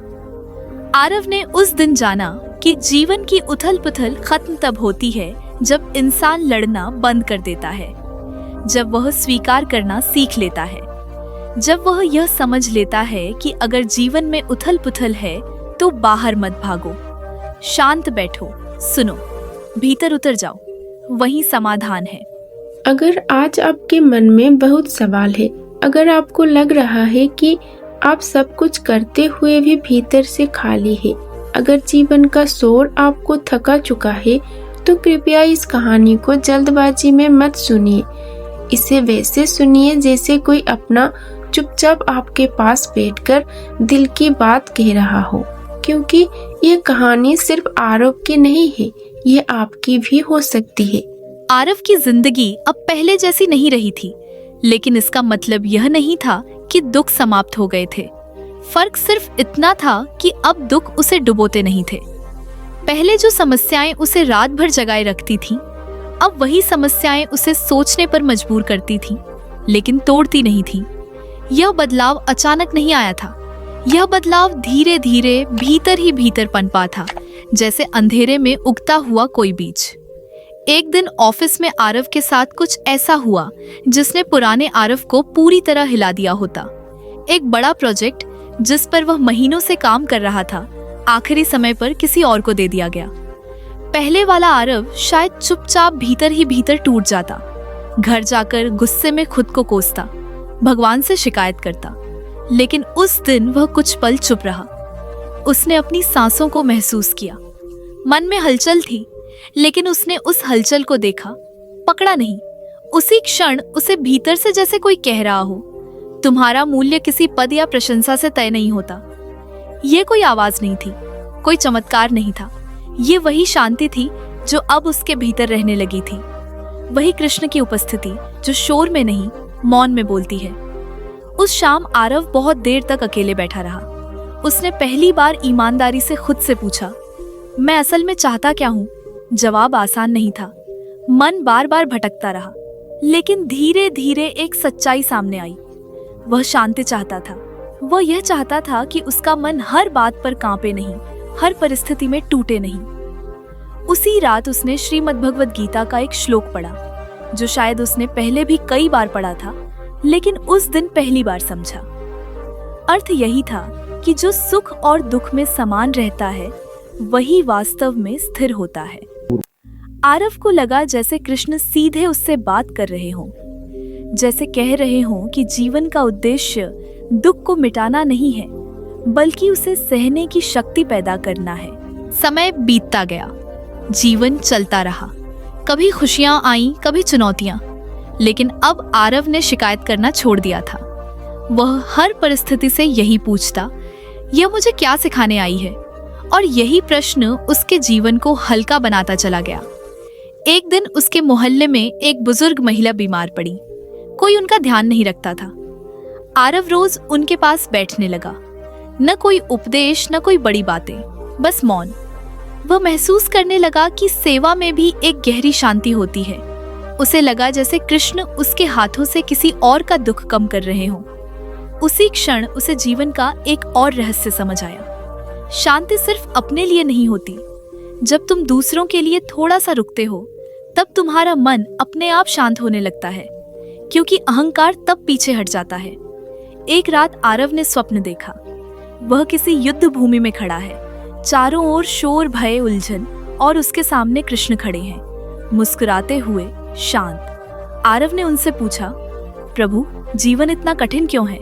A: आरव ने उस दिन जाना कि जीवन की उथल पुथल खत्म तब होती है जब इंसान लड़ना बंद कर देता है, जब वह स्वीकार करना सीख लेता है, जब वह यह समझ लेता है कि अगर जीवन में उथल पुथल है तो बाहर मत भागो, शांत बैठो, सुनो, भीतर उतर जाओ, वही समाधान है।
B: अगर आज आपके मन में बहुत सवाल है, अगर आपको लग रहा है कि आप सब कुछ करते हुए भी भीतर से खाली है, अगर जीवन का शोर आपको थका चुका है, तो कृपया इस कहानी को जल्दबाजी में मत सुनिए। इसे वैसे सुनिए जैसे कोई अपना चुपचाप आपके पास बैठकर दिल की बात कह रहा हो, क्योंकि ये कहानी सिर्फ आरव की नहीं है, ये आपकी भी हो सकती है।
A: आरव की जिंदगी अब पहले जैसी नहीं रही थी, लेकिन इसका मतलब यह नहीं था कि दुख समाप्त हो गए थे। फर्क सिर्फ इतना था कि अब दुख उसे डुबोते नहीं थे। पहले जो समस्याएं उसे रात भर जगाए रखती थीं, अब वही समस्याएं उसे सोचने पर मजबूर करती थीं, लेकिन तोड़ती नहीं थीं। यह बदलाव अचानक नहीं आया था, यह बदलाव धीरे धीरे भीतर ही भीतर पनपा था, जैसे अंधेरे में उगता हुआ कोई बीज। एक दिन ऑफिस में आरव के साथ कुछ ऐसा हुआ जिसने पुराने आरव को पूरी तरह हिला दिया होता। एक बड़ा प्रोजेक्ट जिस पर वह महीनों से काम कर रहा था, आखिरी समय पर किसी और को दे दिया गया। पहले वाला आरव शायद चुपचाप भीतर ही भीतर टूट जाता, घर जाकर गुस्से में खुद को कोसता, भगवान से शिकायत करता, लेकिन उस दिन वह कुछ पल चुप रहा। उसने अपनी सांसों को महसूस किया। मन में हलचल थी, लेकिन उसने उस हलचल को देखा, पकड़ा नहीं। उसी क्षण उसे भीतर से जैसे कोई कह रहा हो, तुम्हारा मूल्य किसी पद या प्रशंसा से तय नहीं होता। यह कोई आवाज नहीं थी, कोई चमत्कार नहीं था, ये वही शांति थी जो अब उसके भीतर रहने लगी थी। वही कृष्ण की उपस्थिति जो शोर में नहीं, मौन में बोलती है। उस शाम आरव बहुत देर तक अकेले बैठा रहा। उसने पहली बार ईमानदारी से खुद से पूछा, मैं असल में चाहता क्या हूँ? जवाब आसान नहीं था। मन बार बार भटकता रहा, लेकिन धीरे धीरे एक सच्चाई सामने आई। वह शांति चाहता था। वह यह चाहता था कि उसका मन हर बात पर कांपे नहीं, हर परिस्थिति में टूटे नहीं। उसी रात उसने श्रीमद् भगवद गीता का एक श्लोक पढ़ा, जो शायद उसने पहले भी कई बार पढ़ा था, लेकिन उस दिन पहली बार समझा। अर्थ यही था कि जो सुख और दुख में समान रहता है, वही वास्तव में स्थिर होता है। आरव को लगा जैसे कृष्ण सीधे उससे बात कर रहे हों, जैसे कह रहे हों कि जीवन का उद्देश्य दुख को मिटाना नहीं है, बल्कि उसे सहने की शक्ति पैदा करना है। समय बीतता गया, जीवन चलता रहा। कभी खुशियां आईं, कभी चुनौतियां, लेकिन अब आरव ने शिकायत करना छोड़ दिया था। वह हर परिस्थिति से यही पूछता, यह मुझे क्या सिखाने आई है? और यही प्रश्न उसके जीवन को हल्का बनाता चला गया। एक दिन उसके मोहल्ले में एक बुजुर्ग महिला बीमार पड़ी। कोई उनका ध्यान नहीं रखता था। आरव रोज उनके पास बैठने लगा। न कोई उपदेश, न कोई बड़ी बातें, बस मौन। वह महसूस करने लगा कि सेवा में भी एक गहरी शांति होती है। उसे लगा जैसे कृष्ण उसके हाथों से किसी और का दुख कम कर रहे हों। उसी क्षण उसे जीवन का एक और रहस्य समझ आया। शांति सिर्फ अपने लिए नहीं होती। जब तुम दूसरों के लिए थोड़ा सा रुकते हो, तब तुम्हारा मन अपने आप शांत होने लगता है, क्योंकि अहंकार तब पीछे हट जाता है। एक रात आरव ने स्वप्न देखा। वह किसी युद्ध भूमि में खड़ा है, चारों ओर शोर, भय, उलझन, और उसके सामने कृष्ण खड़े हैं, मुस्कुराते हुए, शांत। आरव ने उनसे पूछा, प्रभु, जीवन इतना कठिन क्यों है?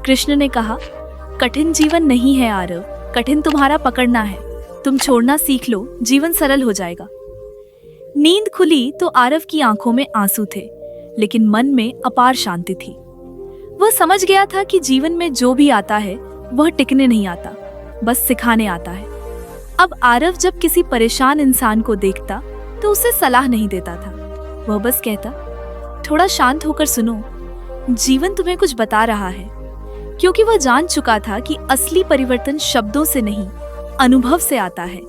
A: कृष्ण ने कहा, कठिन जीवन नहीं है आरव, कठिन तुम्हारा पकड़ना है। तुम छोड़ना सीख लो, जीवन सरल हो जाएगा। नींद खुली तो आरव की आंखों में आंसू थे, लेकिन मन में अपार शांति थी। वह समझ गया था कि जीवन में जो भी आता है वह टिकने नहीं आता, बस सिखाने आता है। अब आरव जब किसी परेशान इंसान को देखता तो उसे सलाह नहीं देता था। वह बस कहता, थोड़ा शांत होकर सुनो, जीवन तुम्हें कुछ बता रहा है। क्योंकि वह जान चुका था कि असली परिवर्तन शब्दों से नहीं, अनुभव से आता है।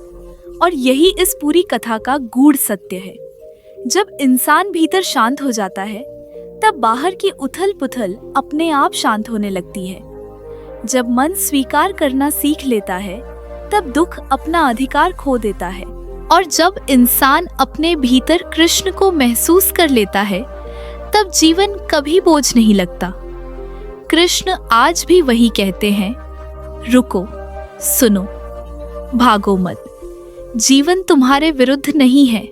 A: और यही इस पूरी कथा का गूढ़ सत्य है। जब इंसान भीतर शांत हो जाता है तब बाहर की उथल पुथल अपने आप शांत होने लगती है। जब मन स्वीकार करना सीख लेता है तब दुख अपना अधिकार खो देता है। और जब इंसान अपने भीतर कृष्ण को महसूस कर लेता है तब जीवन कभी बोझ नहीं लगता। कृष्ण आज भी वही कहते हैं, रुको, सुनो, भागो मत। जीवन तुम्हारे विरुद्ध नहीं है,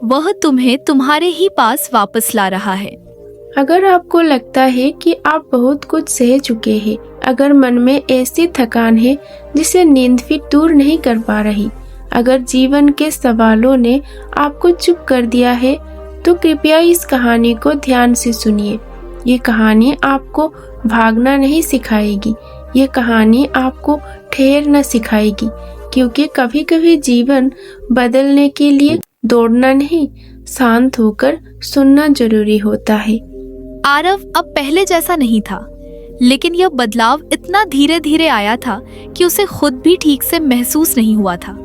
A: वह तुम्हें तुम्हारे ही पास वापस ला रहा है।
B: अगर आपको लगता है कि आप बहुत कुछ सह चुके हैं, अगर मन में ऐसी थकान है जिसे नींद भी दूर नहीं कर पा रही, अगर जीवन के सवालों ने आपको चुप कर दिया है, तो कृपया इस कहानी को ध्यान से सुनिए। ये कहानी आपको भागना नहीं सिखाएगी, ये कहानी आपको ठहरना सिखाएगी। क्योंकि कभी कभी जीवन बदलने के लिए दौड़ना नहीं, शांत होकर सुनना जरूरी होता है।
A: आरव अब पहले जैसा नहीं था, लेकिन यह बदलाव इतना धीरे धीरे आया था कि उसे खुद भी ठीक से महसूस नहीं हुआ था।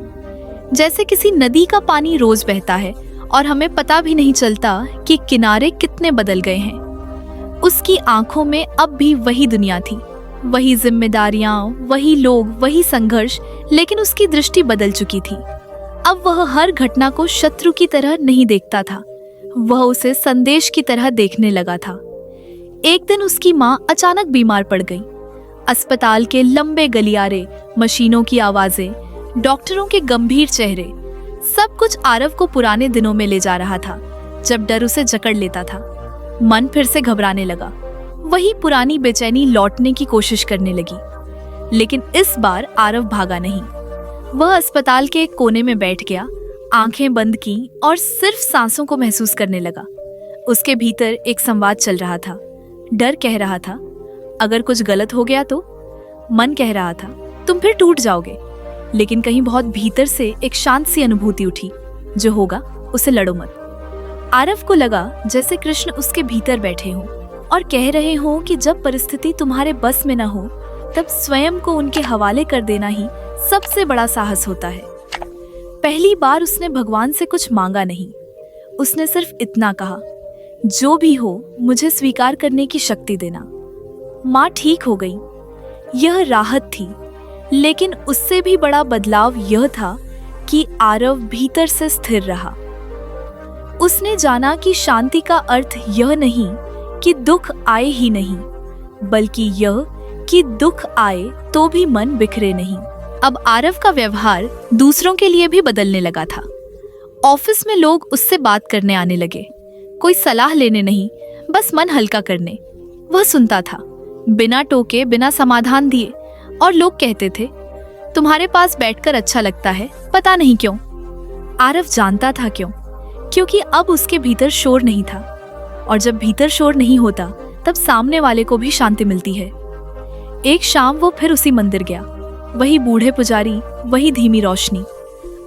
A: जैसे किसी नदी का पानी रोज बहता है और हमें पता भी नहीं चलता कि किनारे कितने बदल गए हैं। उसकी आंखों में अब भी वही दुनिया थी, वही जिम्मेदारियां, वही लोग, वही संघर्ष, लेकिन उसकी दृष्टि बदल चुकी थी। अब वह हर घटना को शत्रु की तरह नहीं देखता था, वह उसे संदेश की तरह देखने लगा था। एक दिन उसकी माँ अचानक बीमार पड़ गई। अस्पताल के लंबे गलियारे, मशीनों की आवाजें, डॉक्टरों के गंभीर चेहरे, सब कुछ आरव को पुराने दिनों में ले जा रहा था, जब डर उसे जकड़ लेता था। मन फिर से घबराने लगा, वही पुरानी बेचैनी लौटने की कोशिश करने लगी। लेकिन इस बार आरव भागा नहीं। वह अस्पताल के एक कोने में बैठ गया, आंखें बंद की और सिर्फ सांसों को महसूस करने लगा। उसके भीतर एक संवाद चल रहा था। डर कह रहा था, अगर कुछ गलत हो गया तो। मन कह रहा था, तुम फिर टूट जाओगे। लेकिन कहीं बहुत भीतर से एक शांत सी अनुभूति उठी, जो होगा उसे लड़ो मत। आरव को लगा जैसे कृष्ण उसके भीतर बैठे हों और कह रहे हों कि जब परिस्थिति तुम्हारे बस में न हो तब स्वयं को उनके हवाले कर देना ही सबसे बड़ा साहस होता है। पहली बार उसने भगवान से कुछ मांगा नहीं, उसने सिर्फ इतना कहा, जो भी हो मुझे स्वीकार करने की शक्ति देना। माँ ठीक हो गई, यह राहत थी। लेकिन उससे भी बड़ा बदलाव यह था कि आरव भीतर से स्थिर रहा। उसने जाना कि शांति का अर्थ यह नहीं कि दुख आए ही नहीं, बल्कि यह कि दुख आए तो भी मन बिखरे नहीं। अब आरव का व्यवहार दूसरों के लिए भी बदलने लगा था। ऑफिस में लोग उससे बात करने आने लगे, कोई सलाह लेने नहीं, बस मन हल्का करने। वह सुनता था, बिना टोके, बिना समाधान दिए। और लोग कहते थे, तुम्हारे पास बैठकर अच्छा लगता है, पता नहीं क्यों। आरव जानता था क्यों, क्योंकि अब उसके भीतर शोर नहीं था। और जब भीतर शोर नहीं होता तब सामने वाले को भी शांति मिलती है। एक शाम वो फिर उसी मंदिर गया, वही बूढ़े पुजारी, वही धीमी रोशनी।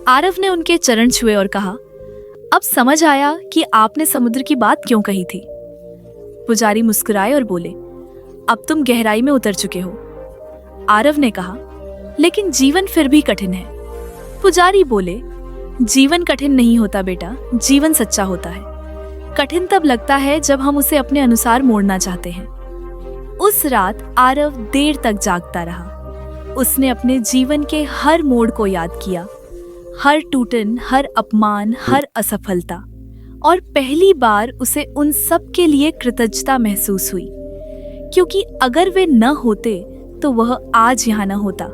A: आरव ने उनके चरण छुए और कहा, अब समझ आया कि आपने समुद्र की बात क्यों कही थी। पुजारी मुस्कुराए और बोले, अब तुम गहराई में उतर चुके हो। आरव ने कहा, लेकिन जीवन फिर भी कठिन है। पुजारी बोले, जीवन कठिन नहीं होता बेटा, जीवन सच्चा होता है। कठिन तब लगता है जब हम उसे अपने अनुसार मोड़ना चाहते हैं। उस रात आरव देर तक जागता रहा। उसने अपने जीवन के हर मोड़ को याद किया, हर टूटन, हर अपमान, हर असफलता। और पहली बार उसे उन सब के लिए कृतज्ञता महसूस हुई, क्योंकि अगर वे न होते तो वह आज यहाँ न होता,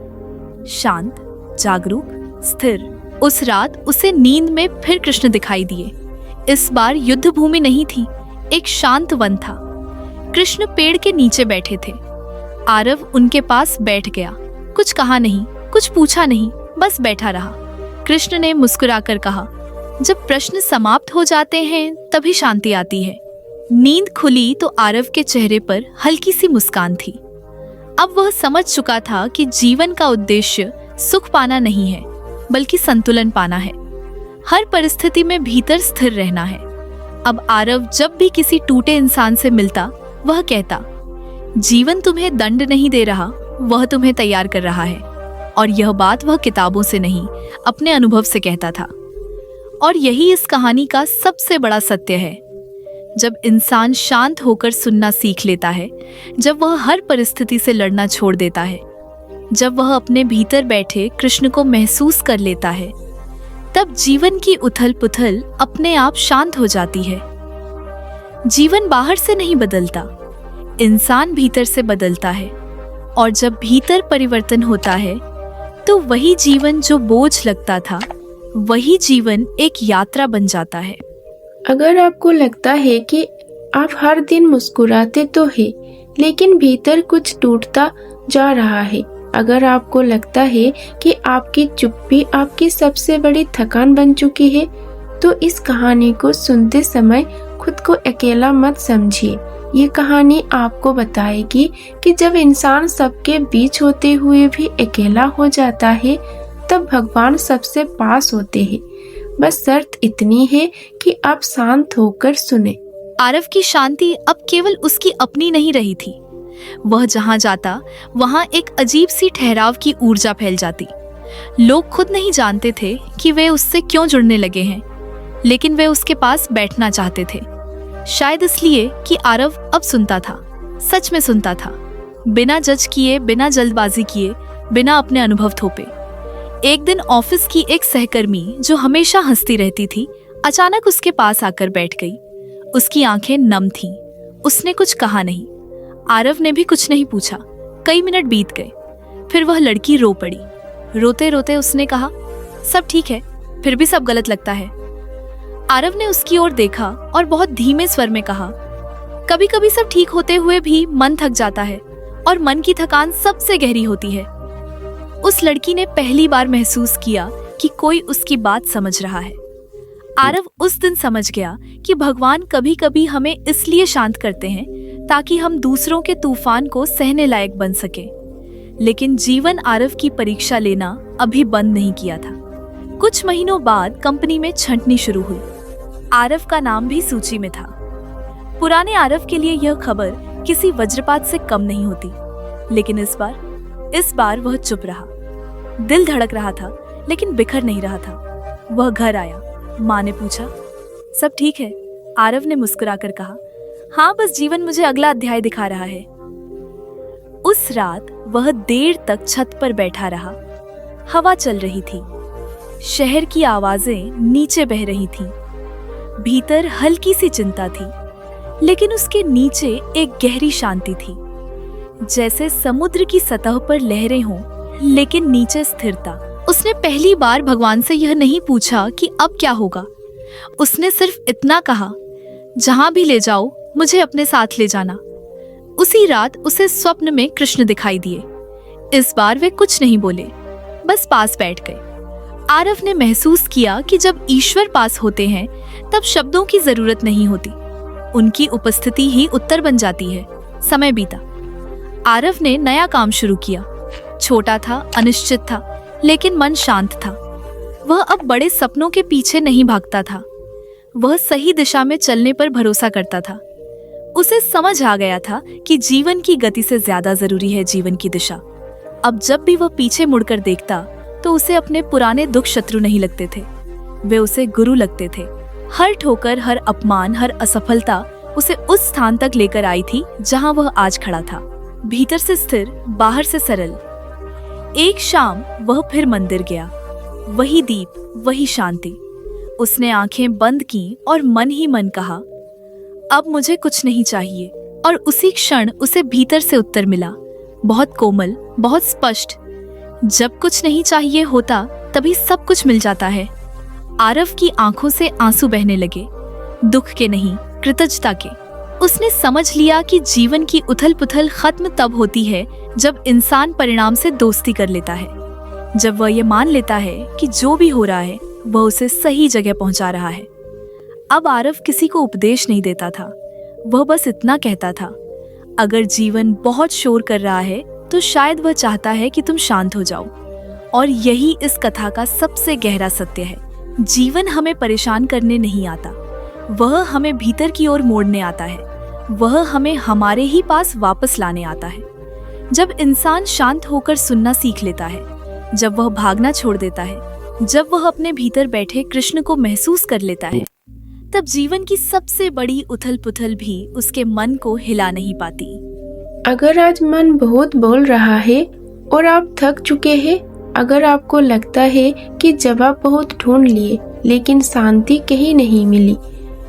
A: शांत, जागरूक, स्थिर। उस रात उसे नींद में फिर कृष्ण दिखाई दिए। इस बार युद्ध भूमि नहीं थी, एक शांत वन था। कृष्ण पेड़ के नीचे बैठे थे। आरव उनके पास बैठ गया, कुछ कहा नहीं, कुछ पूछा नहीं, बस बैठा रहा। कृष्ण ने मुस्कुराकर कहा, जब प्रश्न समाप्त हो जाते हैं तभी शांति आती है। नींद खुली तो आरव के चेहरे पर हल्की सी मुस्कान थी। अब वह समझ चुका था कि जीवन का उद्देश्य सुख पाना नहीं है, बल्कि संतुलन पाना है। हर परिस्थिति में भीतर स्थिर रहना है। अब आरव जब भी किसी टूटे इंसान से मिलता, वह कहता, जीवन तुम्हें दंड नहीं दे रहा, वह तुम्हें तैयार कर रहा है। और यह बात वह किताबों से नहीं, अपने अनुभव से कहता था। और यही इस कहानी का सबसे बड़ा सत्य है। जब इंसान शांत होकर सुनना सीख लेता है, जब वह हर परिस्थिति से लड़ना छोड़ देता है, जब वह अपने भीतर बैठे कृष्ण को महसूस कर लेता है, तब जीवन की उथल पुथल अपने आप शांत हो जाती है। जीवन बाहर से नहीं बदलता, इंसान भीतर से बदलता है। और जब भीतर परिवर्तन होता है, तो वही जीवन जो बोझ लगता था, वही जीवन एक यात्रा बन जाता है।
B: अगर आपको लगता है कि आप हर दिन मुस्कुराते तो हैं, लेकिन भीतर कुछ टूटता जा रहा है, अगर आपको लगता है कि आपकी चुप्पी आपकी सबसे बड़ी थकान बन चुकी है, तो इस कहानी को सुनते समय खुद को अकेला मत समझिए। ये कहानी आपको बताएगी कि जब इंसान सबके बीच होते हुए भी अकेला हो जाता है, तब भगवान सबसे पास होते हैं। बस शर्त इतनी है कि आप शांत होकर सुने।
A: आरव की शांति अब केवल उसकी अपनी नहीं रही थी। वह जहां जाता, वहां एक अजीब सी ठहराव की ऊर्जा फैल जाती। लोग खुद नहीं जानते थे कि वे उससे क्यों जुड़ने लगे हैं, लेकिन वे उसके पास बैठना चाहते थे। शायद इसलिए कि आरव अब सुनता था, सच में सुनता था, बिना जज किए, बिना जल्दबाजी किए, बिना अपने अनुभव थोपे। एक दिन ऑफिस की एक सहकर्मी जो हमेशा हंसती रहती थी, अचानक उसके पास आकर बैठ गई। उसकी आंखें नम थीं। उसने कुछ कहा नहीं। आरव ने भी कुछ नहीं पूछा। कई मिनट बीत गए, फिर वह लड़की रो पड़ी। रोते रोते उसने कहा, सब ठीक है, फिर भी सब गलत लगता है। आरव ने उसकी ओर देखा और बहुत धीमे स्वर में कहा, कभी कभी सब ठीक होते हुए भी मन थक जाता है, और मन की थकान सबसे गहरी होती है। उस लड़की ने पहली बार महसूस किया कि कोई उसकी बात समझ रहा है। आरव उस दिन समझ गया कि भगवान कभी कभी हमें इसलिए शांत करते हैं ताकि हम दूसरों के तूफान को सहने लायक बन सके। लेकिन जीवन आरव की परीक्षा लेना अभी बंद नहीं किया था। कुछ महीनों बाद कंपनी में छंटनी शुरू हुई। आरव का नाम भी सूची में था। पुराने आरव के लिए यह खबर किसी वज्रपात से कम नहीं होती, लेकिन इस बार वह चुप रहा। दिल धड़क रहा था, लेकिन बिखर नहीं रहा था। वह घर आया। माँ ने पूछा, सब ठीक है? आरव ने मुस्कुराकर कहा, हाँ, बस जीवन मुझे अगला अध्याय दिखा रहा है। उस रात वह देर तक छत पर बैठा रहा। हवा चल रही थी, शहर की आवाजें नीचे बह रही थीं। भीतर हल्की सी चिंता थी, लेकिन उसके नीचे एक गहरी शांति थी, जैसे समुद्र की सतह पर लहरें हों, लेकिन नीचे स्थिरता। उसने पहली बार भगवान से यह नहीं पूछा कि अब क्या होगा। उसने सिर्फ इतना कहा, जहां भी ले जाओ मुझे अपने साथ ले जाना। उसी रात उसे स्वप्न में कृष्ण दिखाई दिए। इस बार वे कुछ नहीं बोले, बस पास बैठ गए। आरव ने महसूस किया कि जब ईश्वर पास होते हैं, तब शब्दों की जरूरत नहीं होती, उनकी उपस्थिति ही उत्तर बन जाती है। समय बीता। आरव ने नया काम शुरू किया। छोटा था, अनिश्चित था, लेकिन मन शांत था। वह अब बड़े सपनों के पीछे नहीं भागता था। वह सही दिशा में चलने पर भरोसा करता था। उसे समझ आ गया था कि जीवन की गति से ज्यादा जरूरी है जीवन की दिशा। अब जब भी वह पीछे मुड़कर देखता, तो उसे अपने पुराने दुख शत्रु नहीं लगते थे, वे उसे गुरु लगते थे। हर ठोकर, हर अपमान, हर असफलता उसे उस स्थान तक लेकर आई थी जहां वह आज खड़ा था, भीतर से स्थिर, बाहर से सरल। एक शाम वह फिर मंदिर गया। वही दीप, वही शांति। उसने आंखें बंद की और मन ही मन कहा, अब मुझे कुछ नहीं चाहिए। और उसी क्षण उसे भीतर से उत्तर मिला, बहुत कोमल, बहुत स्पष्ट। जब कुछ नहीं चाहिए होता, तभी सब कुछ मिल जाता है। आरव की आंखों से आंसू बहने लगे, दुख के नहीं, कृतज्ञता के। उसने समझ लिया कि जीवन की उथल पुथल खत्म तब होती है जब इंसान परिणाम से दोस्ती कर लेता है, जब वह ये मान लेता है कि जो भी हो रहा है वह उसे सही जगह पहुंचा रहा है। अब आरव किसी को उपदेश नहीं देता था, वह बस इतना कहता था, अगर जीवन बहुत शोर कर रहा है तो शायद वह चाहता है कि तुम शांत हो जाओ। और यही इस कथा का सबसे गहरा सत्य है। जीवन हमें परेशान करने नहीं आता, वह हमें भीतर की ओर मोड़ने आता है। वह हमें हमारे ही पास वापस लाने आता है। जब इंसान शांत होकर सुनना सीख लेता है, जब वह भागना छोड़ देता है, जब वह अपने भीतर बैठे कृष्ण को महसूस कर लेता है, तब जीवन की सबसे बड़ी उथल पुथल भी उसके मन को हिला नहीं पाती।
B: अगर आज मन बहुत बोल रहा है और आप थक चुके हैं, अगर आपको लगता है कि जवाब बहुत ढूंढ लिए लेकिन शांति कहीं नहीं मिली,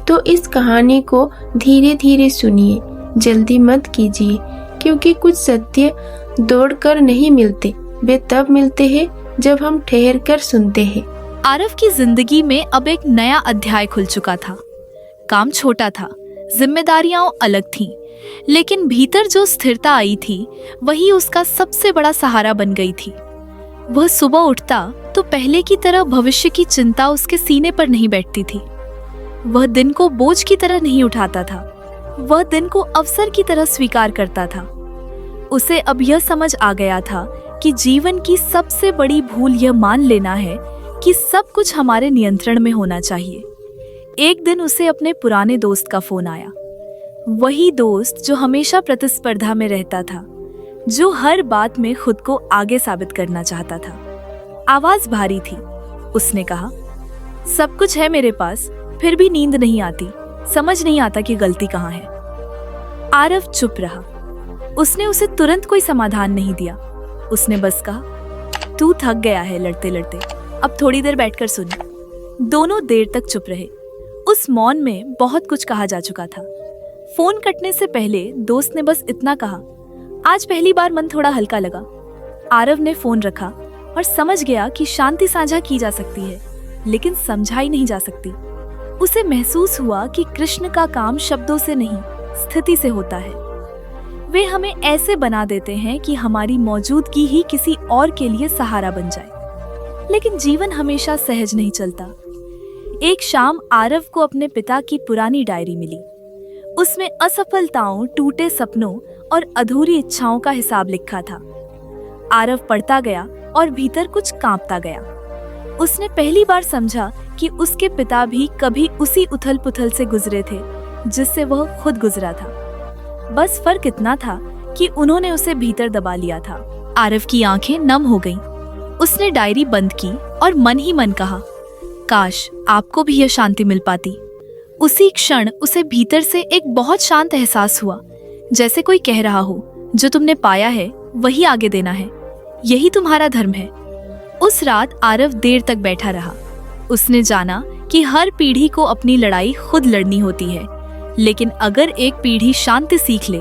B: तो इस कहानी को धीरे धीरे सुनिए, जल्दी मत कीजिए, क्योंकि कुछ सत्य दौड़कर नहीं मिलते, वे तब मिलते हैं जब हम ठहर कर सुनते हैं।
A: आरव की जिंदगी में अब एक नया अध्याय खुल चुका था। काम छोटा था, जिम्मेदारियां अलग थीं, लेकिन भीतर जो स्थिरता आई थी वही उसका सबसे बड़ा सहारा बन गई थी। वह सुबह उठता तो पहले की तरह भविष्य की चिंता उसके सीने पर नहीं बैठती थी। वह दिन को बोझ की तरह नहीं उठाता था, वह दिन को अवसर की तरह स्वीकार करता था। उसे अब यह समझ आ गया था कि जीवन की सबसे बड़ी भूल यह मान लेना है कि सब कुछ हमारे नियंत्रण में होना चाहिए। एक दिन उसे अपने पुराने दोस्त का फोन आया, वही दोस्त जो हमेशा प्रतिस्पर्धा में रहता था, जो हर बात में खुद को आगे साबित करना चाहता था। आवाज भारी थी। उसने कहा, सब कुछ है मेरे पास, फिर भी नींद नहीं आती, समझ नहीं आता कि गलती कहाँ है। आरव चुप रहा। उसने उसे तुरंत कोई समाधान नहीं दिया। उसने बस कहा, तू थक गया है लड़ते लड़ते, अब थोड़ी देर बैठकर सुन। दोनों देर तक चुप रहे। उस मौन में बहुत कुछ कहा जा चुका था। फोन कटने से पहले दोस्त ने बस इतना कहा, आज पहली बार मन थोड़ा हल्का लगा। आरव ने फोन रखा और समझ गया कि शांति साझा की जा सकती है, लेकिन समझाई नहीं जा सकती। उसे महसूस हुआ कि कृष्ण का काम शब्दों से नहीं, स्थिति से होता है। वे हमें ऐसे बना देते हैं कि हमारी मौजूदगी ही किसी और के लिए सहारा बन जाए। लेकिन जीवन हमेशा सहज नहीं चलता। एक शाम आरव को अपने पिता की पुरानी डायरी मिली। उसमें असफलताओं, टूटे सपनों और अधूरी इच्छाओं का हिसाब लिखा था। आरव पढ़ता गया और भीतर कुछ कांपता गया। उसने पहली बार समझा कि उसके पिता भी कभी उसी उथल पुथल से गुजरे थे जिससे वह खुद गुजरा था। बस फर्क इतना था कि उन्होंने उसे भीतर दबा लिया था। आरव की आंखें नम हो गईं। उसने डायरी बंद की और मन ही मन कहा, काश आपको भी यह शांति मिल पाती। उसी क्षण उसे भीतर से एक बहुत शांत एहसास हुआ, जैसे कोई कह रहा हो, जो तुमने पाया है वही आगे देना है, यही तुम्हारा धर्म है। उस रात आरव देर तक बैठा रहा। उसने जाना कि हर पीढ़ी को अपनी लड़ाई खुद लड़नी होती है, लेकिन अगर एक पीढ़ी शांति सीख ले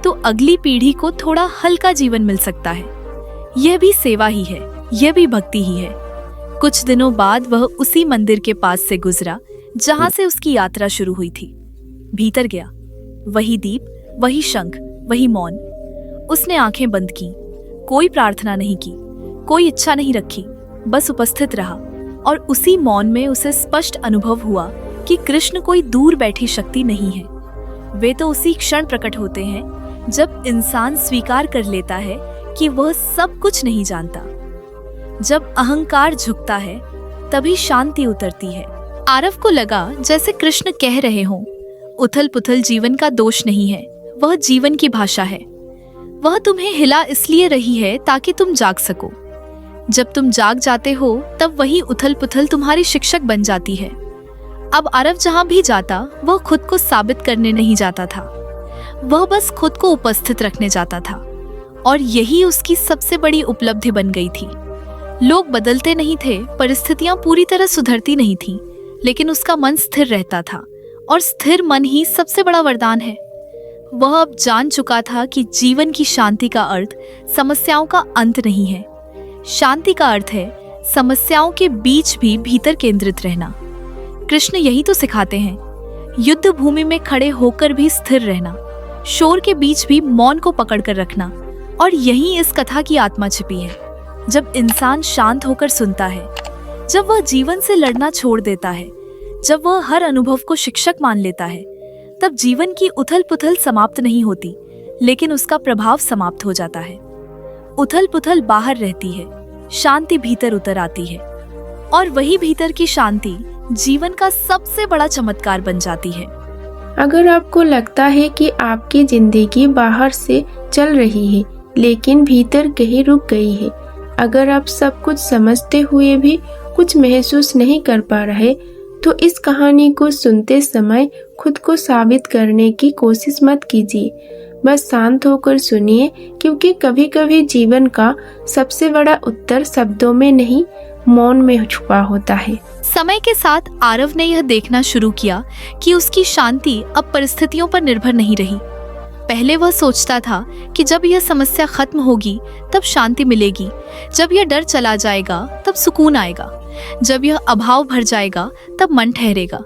A: तो अगली पीढ़ी को थोड़ा हल्का जीवन मिल सकता है। यह भी सेवा ही है, यह भी भक्ति ही है। कुछ दिनों बाद वह उसी मंदिर के पास से गुजरा जहां से उसकी यात्रा शुरू हुई थी। भीतर गया, वही दीप, वही शंख, वही मौन। उसने आंखें बंद की, कोई प्रार्थना नहीं की, कोई इच्छा नहीं रखी, बस उपस्थित रहा। और उसी मौन में उसे स्पष्ट अनुभव हुआ कि कृष्ण कोई दूर बैठी शक्ति नहीं है। वे तो उसी क्षण प्रकट होते हैं जब इंसान स्वीकार कर लेता है कि वह सब कुछ नहीं जानता। जब अहंकार झुकता है तभी शांति उतरती है। आरव को लगा जैसे कृष्ण कह रहे हों, उथल पुथल जीवन का दोष नहीं है, वह जीवन की भाषा है। वह तुम्हें हिला इसलिए रही है ताकि तुम जाग सको। जब तुम जाग जाते हो तब वही उथल पुथल तुम्हारी शिक्षक बन जाती है। अब आरव जहां भी जाता वह खुद को साबित करने नहीं जाता था, वह बस खुद को उपस्थित रखने जाता था। और यही उसकी सबसे बड़ी उपलब्धि बन गई थी। लोग बदलते नहीं थे, परिस्थितियां पूरी तरह सुधरती नहीं थीं, लेकिन उसका मन स्थिर रहता था, और स्थिर मन ही सबसे बड़ा वरदान है। वह अब जान चुका था कि जीवन की शांति का अर्थ समस्याओं का अंत नहीं है। शांति का अर्थ है समस्याओं के बीच भी भीतर केंद्रित रहना। कृष्ण यही तो सिखाते हैं, युद्ध भूमि में खड़े होकर भी स्थिर रहना, शोर के बीच भी मौन को पकड़ कर रखना। और यही इस कथा की आत्मा छिपी है। जब इंसान शांत होकर सुनता है, जब वह जीवन से लड़ना छोड़ देता है, जब वह हर अनुभव को शिक्षक मान लेता है, तब जीवन की उथल पुथल समाप्त नहीं होती, लेकिन उसका प्रभाव समाप्त हो जाता है। उथल पुथल बाहर रहती है, शांति भीतर उतर आती है, और वही भीतर की शांति जीवन का सबसे बड़ा चमत्कार बन जाती है।
B: अगर आपको लगता है कि आपकी जिंदगी बाहर से चल रही है लेकिन भीतर कहीं रुक गई है, अगर आप सब कुछ समझते हुए भी कुछ महसूस नहीं कर पा रहे, तो इस कहानी को सुनते समय खुद को साबित करने की कोशिश मत कीजिए। बस शांत होकर सुनिए, क्योंकि कभी कभी जीवन का सबसे बड़ा उत्तर शब्दों में नहीं, मौन में छुपा होता है।
A: समय के साथ आरव ने यह देखना शुरू किया कि उसकी शांति अब परिस्थितियों पर निर्भर नहीं रही। पहले वह सोचता था कि जब यह समस्या खत्म होगी तब शांति मिलेगी, जब यह डर चला जाएगा तब सुकून आएगा, जब यह अभाव भर जाएगा तब मन ठहरेगा।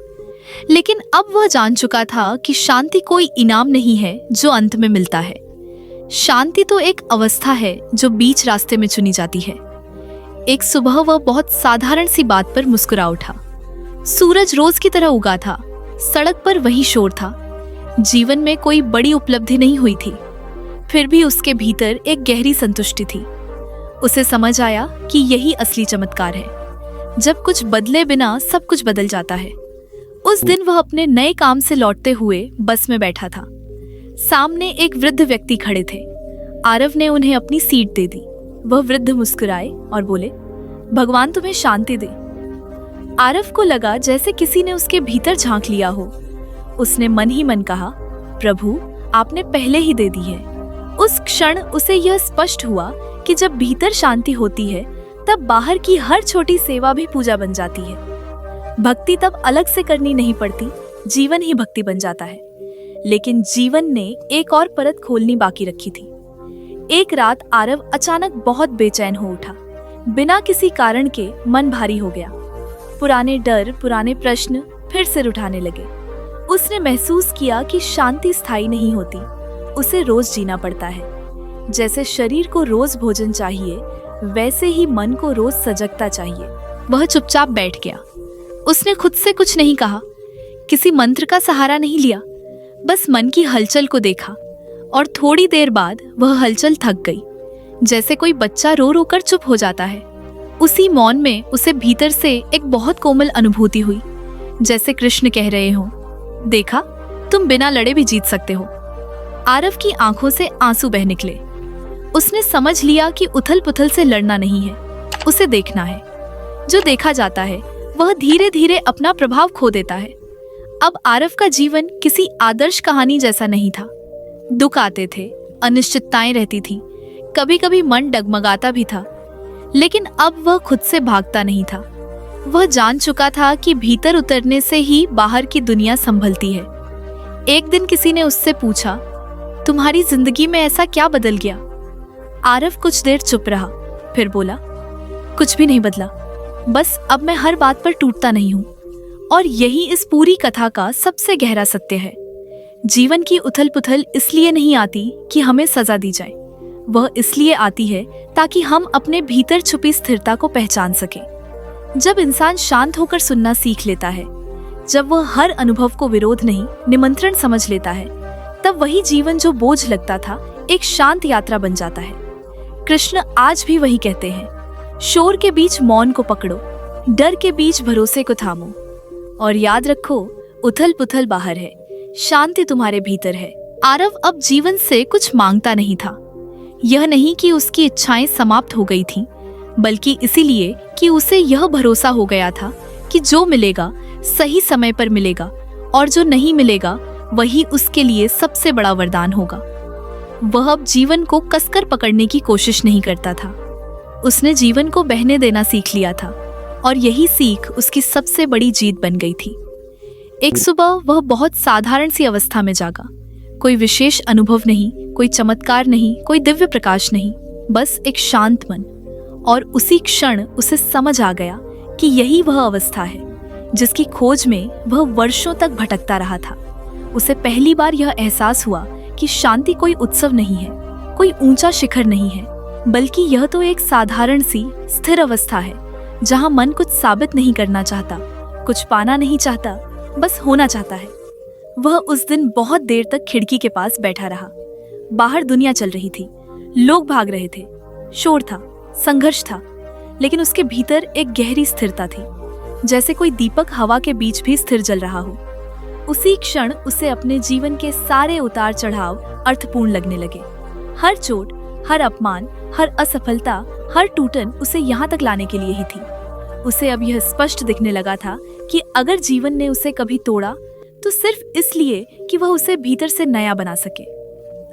A: लेकिन अब वह जान चुका था कि शांति कोई इनाम नहीं है जो अंत में मिलता है। शांति तो एक अवस्था है जो बीच रास्ते में चुनी जाती है। एक सुबह वह बहुत साधारण सी बात पर मुस्कुरा उठा। सूरज रोज की तरह उगा था, सड़क पर वही शोर था। जीवन में कोई बड़ी उपलब्धि नहीं हुई थी, फिर भी उसके भीतर एक गहरी संतुष्टि थी। उसे समझ आया कि यही असली चमत्कार है, जब कुछ बदले बिना सब कुछ बदल जाता है। उस दिन वह अपने नए काम से लौटते हुए बस में बैठा था। सामने एक वृद्ध व्यक्ति खड़े थे। आरव ने उन्हें अपनी सीट दे दी। वह वृद्ध मुस्कुराए और बोले, भगवान तुम्हें शांति दे। आरव को लगा जैसे किसी ने उसके भीतर झांक लिया हो। उसने मन ही मन कहा, प्रभु आपने पहले ही दे दी है। उस क्षण उसे यह स्पष्ट हुआ कि जब भीतर शांति होती है तब बाहर की हर छोटी सेवा भी पूजा बन जाती है। भक्ति तब अलग से करनी नहीं पड़ती, जीवन ही भक्ति बन जाता है। लेकिन जीवन ने एक और परत खोलनी बाकी रखी थी। एक रात आरव अचानक बहुत बेचैन हो उठा। बिना किसी कारण के मन भारी हो गया। पुराने डर, पुराने प्रश्न फिर सिर उठाने लगे। उसने महसूस किया कि शांति स्थायी नहीं होती, उसे रोज जीना पड़ता है। जैसे शरीर को रोज भोजन चाहिए, वैसे ही मन को रोज सजगता चाहिए। वह चुपचाप बैठ गया। उसने खुद से कुछ नहीं कहा, किसी मंत्र का सहारा नहीं लिया, बस मन की हलचल को देखा। और थोड़ी देर बाद वह हलचल थक गई, जैसे कोई बच्चा रो रो कर चुप हो जाता है। उसी मौन में उसे भीतर से एक बहुत कोमल अनुभूति हुई, जैसे कृष्ण कह रहे हो, देखा तुम बिना लड़े भी जीत सकते हो। आरव की आंखों से आंसू बह निकले। उसने समझ लिया कि उथल पुथल से लड़ना नहीं है, उसे देखना है। जो देखा जाता है वह धीरे धीरे अपना प्रभाव खो देता है। अब आरव का जीवन किसी आदर्श कहानी जैसा नहीं था। दुख आते थे, अनिश्चितताएं रहती थी, कभी कभी मन डगमगाता भी था। लेकिन अब वह खुद से भागता नहीं था। वह जान चुका था कि भीतर उतरने से ही बाहर की दुनिया संभलती है। एक दिन किसी ने उससे पूछा, तुम्हारी जिंदगी में ऐसा क्या बदल गया? आरव कुछ देर चुप रहा, फिर बोला, कुछ भी नहीं बदला, बस अब मैं हर बात पर टूटता नहीं हूं। और यही इस पूरी कथा का सबसे गहरा सत्य है। जीवन की उथल पुथल इसलिए नहीं आती कि हमें सजा दी जाए, वह इसलिए आती है ताकि हम अपने भीतर छुपी स्थिरता को पहचान सकें। जब इंसान शांत होकर सुनना सीख लेता है, जब वह हर अनुभव को विरोध नहीं निमंत्रण समझ लेता है, तब वही जीवन जो बोझ लगता था एक शांत यात्रा बन जाता है। कृष्ण आज भी वही कहते हैं, शोर के बीच मौन को पकड़ो, डर के बीच भरोसे को थामो, और याद रखो उथल पुथल बाहर है, शांति तुम्हारे भीतर है। आरव अब जीवन से कुछ मांगता नहीं था। यह नहीं कि उसकी इच्छाएं समाप्त हो गई थीं, बल्कि इसीलिए कि उसे यह भरोसा हो गया था कि जो मिलेगा सही समय पर मिलेगा, और जो नहीं मिलेगा वही उसके लिए सबसे बड़ा वरदान होगा। वह अब जीवन को कसकर पकड़ने की कोशिश नहीं करता था। उसने जीवन को बहने देना सीख लिया था, और यही सीख उसकी सबसे बड़ी जीत बन गई थी। एक सुबह वह बहुत साधारण सी अवस्था में जागा। कोई विशेष अनुभव नहीं, कोई चमत्कार नहीं, कोई दिव्य प्रकाश नहीं, बस एक शांत मन। और उसी क्षण उसे समझ आ गया कि यही वह अवस्था है जिसकी खोज में वह वर्षों तक भटकता रहा था। उसे पहली बार यह एहसास हुआ कि शांति कोई उत्सव नहीं है, कोई ऊंचा शिखर नहीं है, बल्कि यह तो एक साधारण सी स्थिर अवस्था है, जहां मन कुछ साबित नहीं करना चाहता, कुछ पाना नहीं चाहता, बस होना चाहता है। वह उस दिन बहुत देर तक खिड़की के पास बैठा रहा। बाहर दुनिया चल रही थी, लोग भाग रहे थे, शोर था, संघर्ष था, लेकिन उसके भीतर एक गहरी स्थिरता थी, जैसे कोई दीपक हवा के बीच भी स्थिर जल रहा हो। उसी क्षण उसे अपने जीवन के सारे उतार चढ़ाव अर्थपूर्ण लगने लगे। हर चोट, हर अपमान, हर असफलता, हर टूटन उसे यहाँ तक लाने के लिए ही थी। उसे अब यह स्पष्ट दिखने लगा था कि अगर जीवन ने उसे कभी तोड़ा तो सिर्फ इसलिए कि वह उसे भीतर से नया बना सके।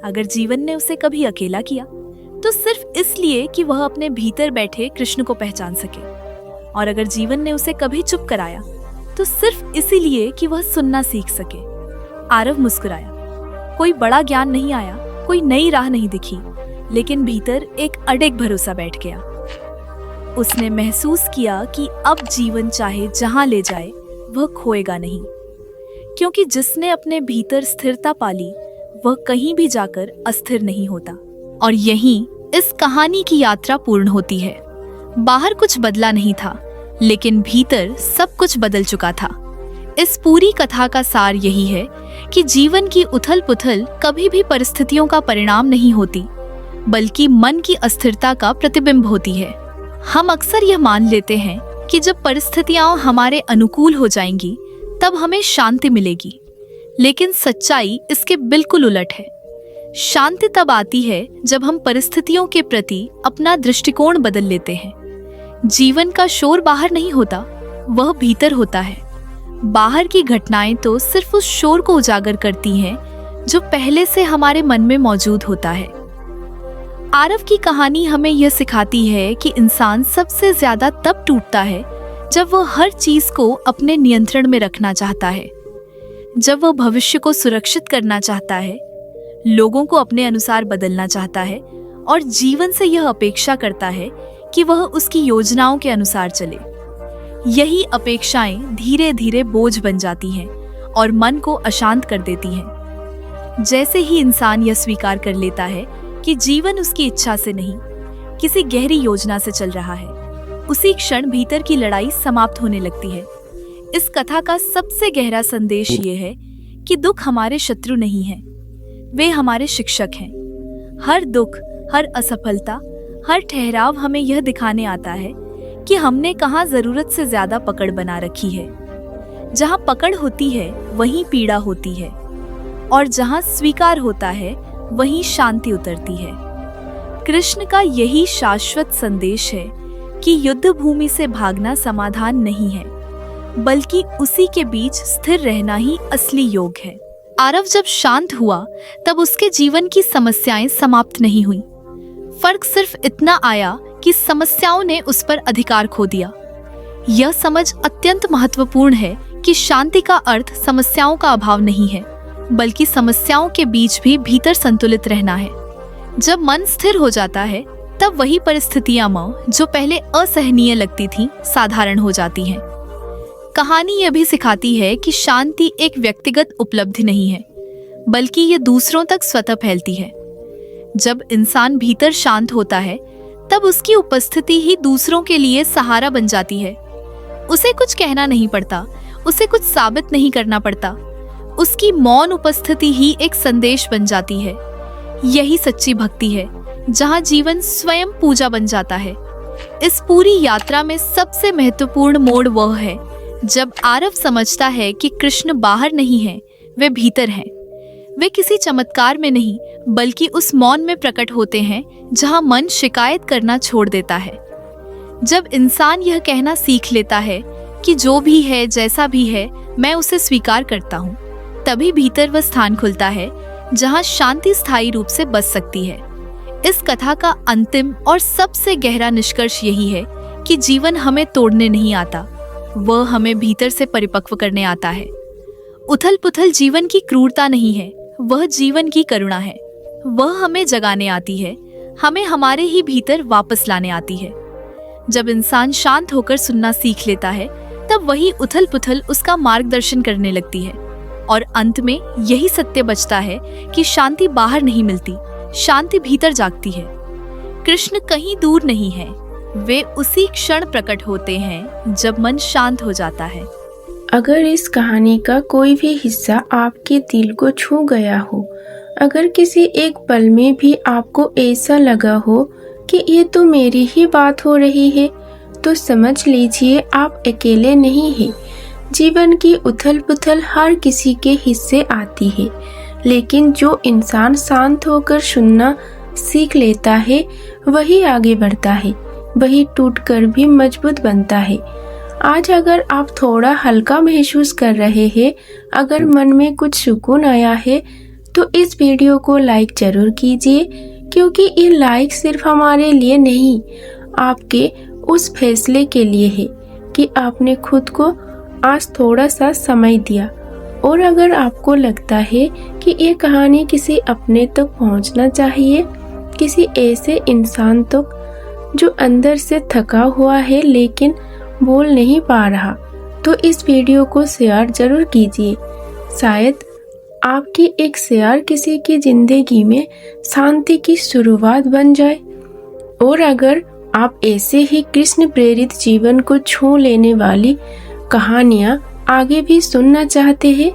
A: अगर जीवन ने उसे कभी अकेला किया तो सिर्फ इसलिए कि वह अपने भीतर बैठे कृष्ण को पहचान सके। और अगर जीवन ने उसे कभी चुप कराया तो सिर्फ इसीलिए कि वह सुनना सीख सके। आरव मुस्कुराया। कोई बड़ा ज्ञान नहीं आया, कोई नई राह नहीं दिखी, लेकिन भीतर एक अडिग भरोसा बैठ गया। उसने महसूस किया कि अब जीवन चाहे जहां ले जाए वह खोएगा नहीं, क्योंकि जिसने अपने भीतर स्थिरता पाली वह कहीं भी जाकर अस्थिर नहीं होता। और यहीं इस कहानी की यात्रा पूर्ण होती है। बाहर कुछ बदला नहीं था, लेकिन भीतर सब कुछ बदल चुका था। इस पूरी कथा का सार यही है कि जीवन की उथल पुथल कभी भी परिस्थितियों का परिणाम नहीं होती, बल्कि मन की अस्थिरता का प्रतिबिंब होती है। हम अक्सर यह मान लेते हैं कि जब परिस्थितियां हमारे अनुकूल हो जाएंगी तब हमें शांति मिलेगी, लेकिन सच्चाई इसके बिल्कुल उलट है। शांति तब आती है जब हम परिस्थितियों के प्रति अपना दृष्टिकोण बदल लेते हैं। जीवन का शोर बाहर नहीं होता, वह भीतर होता है। बाहर की घटनाएं तो सिर्फ उस शोर को उजागर करती हैं जो पहले से हमारे मन में मौजूद होता है। आरव की कहानी हमें यह सिखाती है कि इंसान सबसे ज्यादा तब टूटता है जब वह हर चीज को अपने नियंत्रण में रखना चाहता है, जब वह भविष्य को सुरक्षित करना चाहता है, लोगों को अपने अनुसार बदलना चाहता है और जीवन से यह अपेक्षा करता है कि वह उसकी योजनाओं के अनुसार चले। यही अपेक्षाएं धीरे धीरे बोझ बन जाती हैं और मन को अशांत कर देती हैं। जैसे ही इंसान यह स्वीकार कर लेता है कि जीवन उसकी इच्छा से नहीं, किसी गहरी योजना से चल रहा है, उसी क्षण भीतर की लड़ाई समाप्त होने लगती है। इस कथा का सबसे गहरा संदेश ये है कि दुख हमारे शत्रु नहीं हैं, वे हमारे शिक्षक हैं। हर दुख, हर असफलता, हर ठहराव हमें यह दिखाने आता है कि हमने कहाँ जरूरत से ज्यादा पकड़ बना रखी है। जहाँ पकड़ होती है वहीं पीड़ा होती है, और जहाँ स्वीकार होता है वहीं शांति उतरती है। कृष्ण का यही शाश्वत संदेश है कि युद्ध भूमि से भागना समाधान नहीं है, बल्कि उसी के बीच स्थिर रहना ही असली योग है। आरव जब शांत हुआ तब उसके जीवन की समस्याएं समाप्त नहीं हुई। फर्क सिर्फ इतना आया कि समस्याओं ने उस पर अधिकार खो दिया। यह समझ अत्यंत महत्वपूर्ण है कि शांति का अर्थ समस्याओं का अभाव नहीं है, बल्कि समस्याओं के बीच भी भीतर संतुलित रहना है। जब मन स्थिर हो जाता है तब वही परिस्थितियां जो पहले असहनीय लगती थीं, साधारण हो जाती हैं। कहानी यह भी सिखाती है कि शांति एक व्यक्तिगत उपलब्धि नहीं है, बल्कि यह दूसरों तक स्वतः फैलती है। जब इंसान भीतर शांत होता है तब उसकी उपस्थिति ही दूसरों के लिए सहारा बन जाती है। उसे कुछ कहना नहीं पड़ता, उसे कुछ साबित नहीं करना पड़ता। उसकी मौन उपस्थिति ही एक संदेश बन जाती है। यही सच्ची भक्ति है, जहाँ जीवन स्वयं पूजा बन जाता है। इस पूरी यात्रा में सबसे महत्वपूर्ण मोड़ वह है जब आरव समझता है कि कृष्ण बाहर नहीं है, वे भीतर हैं। वे किसी चमत्कार में नहीं, बल्कि उस मौन में प्रकट होते हैं जहां मन शिकायत करना छोड़ देता है। जब इंसान यह कहना सीख लेता है कि जो भी है, जैसा भी है, मैं उसे स्वीकार करता हूँ, तभी भीतर वह स्थान खुलता है जहां शांति स्थायी रूप से बस सकती है। इस कथा का अंतिम और सबसे गहरा निष्कर्ष यही है कि जीवन हमें तोड़ने नहीं आता, वह हमें भीतर से परिपक्व करने आता है। उथल पुथल जीवन की क्रूरता नहीं है, वह जीवन की करुणा है। वह हमें जगाने आती है, हमें हमारे ही भीतर वापस लाने आती है। जब इंसान शांत होकर सुनना सीख लेता है तब वही उथल पुथल उसका मार्गदर्शन करने लगती है, और अंत में यही सत्य बचता है कि शांति बाहर नहीं मिलती, शांति भीतर जागती है। कृष्ण कहीं दूर नहीं है, वे उसी क्षण प्रकट होते हैं जब मन शांत हो जाता है।
B: अगर इस कहानी का कोई भी हिस्सा आपके दिल को छू गया हो, अगर किसी एक पल में भी आपको ऐसा लगा हो कि ये तो मेरी ही बात हो रही है, तो समझ लीजिए आप अकेले नहीं हैं। जीवन की उथल पुथल हर किसी के हिस्से आती है, लेकिन जो इंसान शांत होकर सुनना सीख लेता है वही आगे बढ़ता है, वही टूटकर भी मजबूत बनता है। आज अगर आप थोड़ा हल्का महसूस कर रहे हैं, अगर मन में कुछ सुकून आया है, तो इस वीडियो को लाइक जरूर कीजिए, क्योंकि ये लाइक सिर्फ हमारे लिए नहीं, आपके उस फैसले के लिए है कि आपने खुद को आज थोड़ा सा समय दिया। और अगर आपको लगता है कि ये कहानी किसी अपने तक पहुंचना चाहिए, किसी ऐसे इंसान तक जो अंदर से थका हुआ है लेकिन बोल नहीं पा रहा, तो इस वीडियो को शेयर जरूर कीजिए। शायद आपकी एक शेयर किसी की जिंदगी में शांति की शुरुआत बन जाए। और अगर आप ऐसे ही कृष्ण प्रेरित जीवन को छू लेने वाली कहानियाँ आगे भी सुनना चाहते हैं,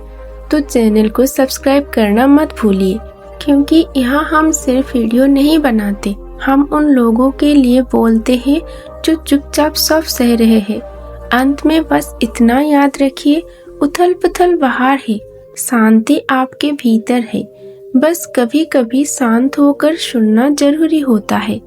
B: तो चैनल को सब्सक्राइब करना मत भूलिए, क्योंकि यहाँ हम सिर्फ वीडियो नहीं बनाते, हम उन लोगों के लिए बोलते हैं जो चुपचाप सब सह रहे हैं। अंत में बस इतना याद रखिए, उथल पुथल बाहर है, शांति आपके भीतर है। बस कभी कभी शांत होकर सुनना जरूरी होता है।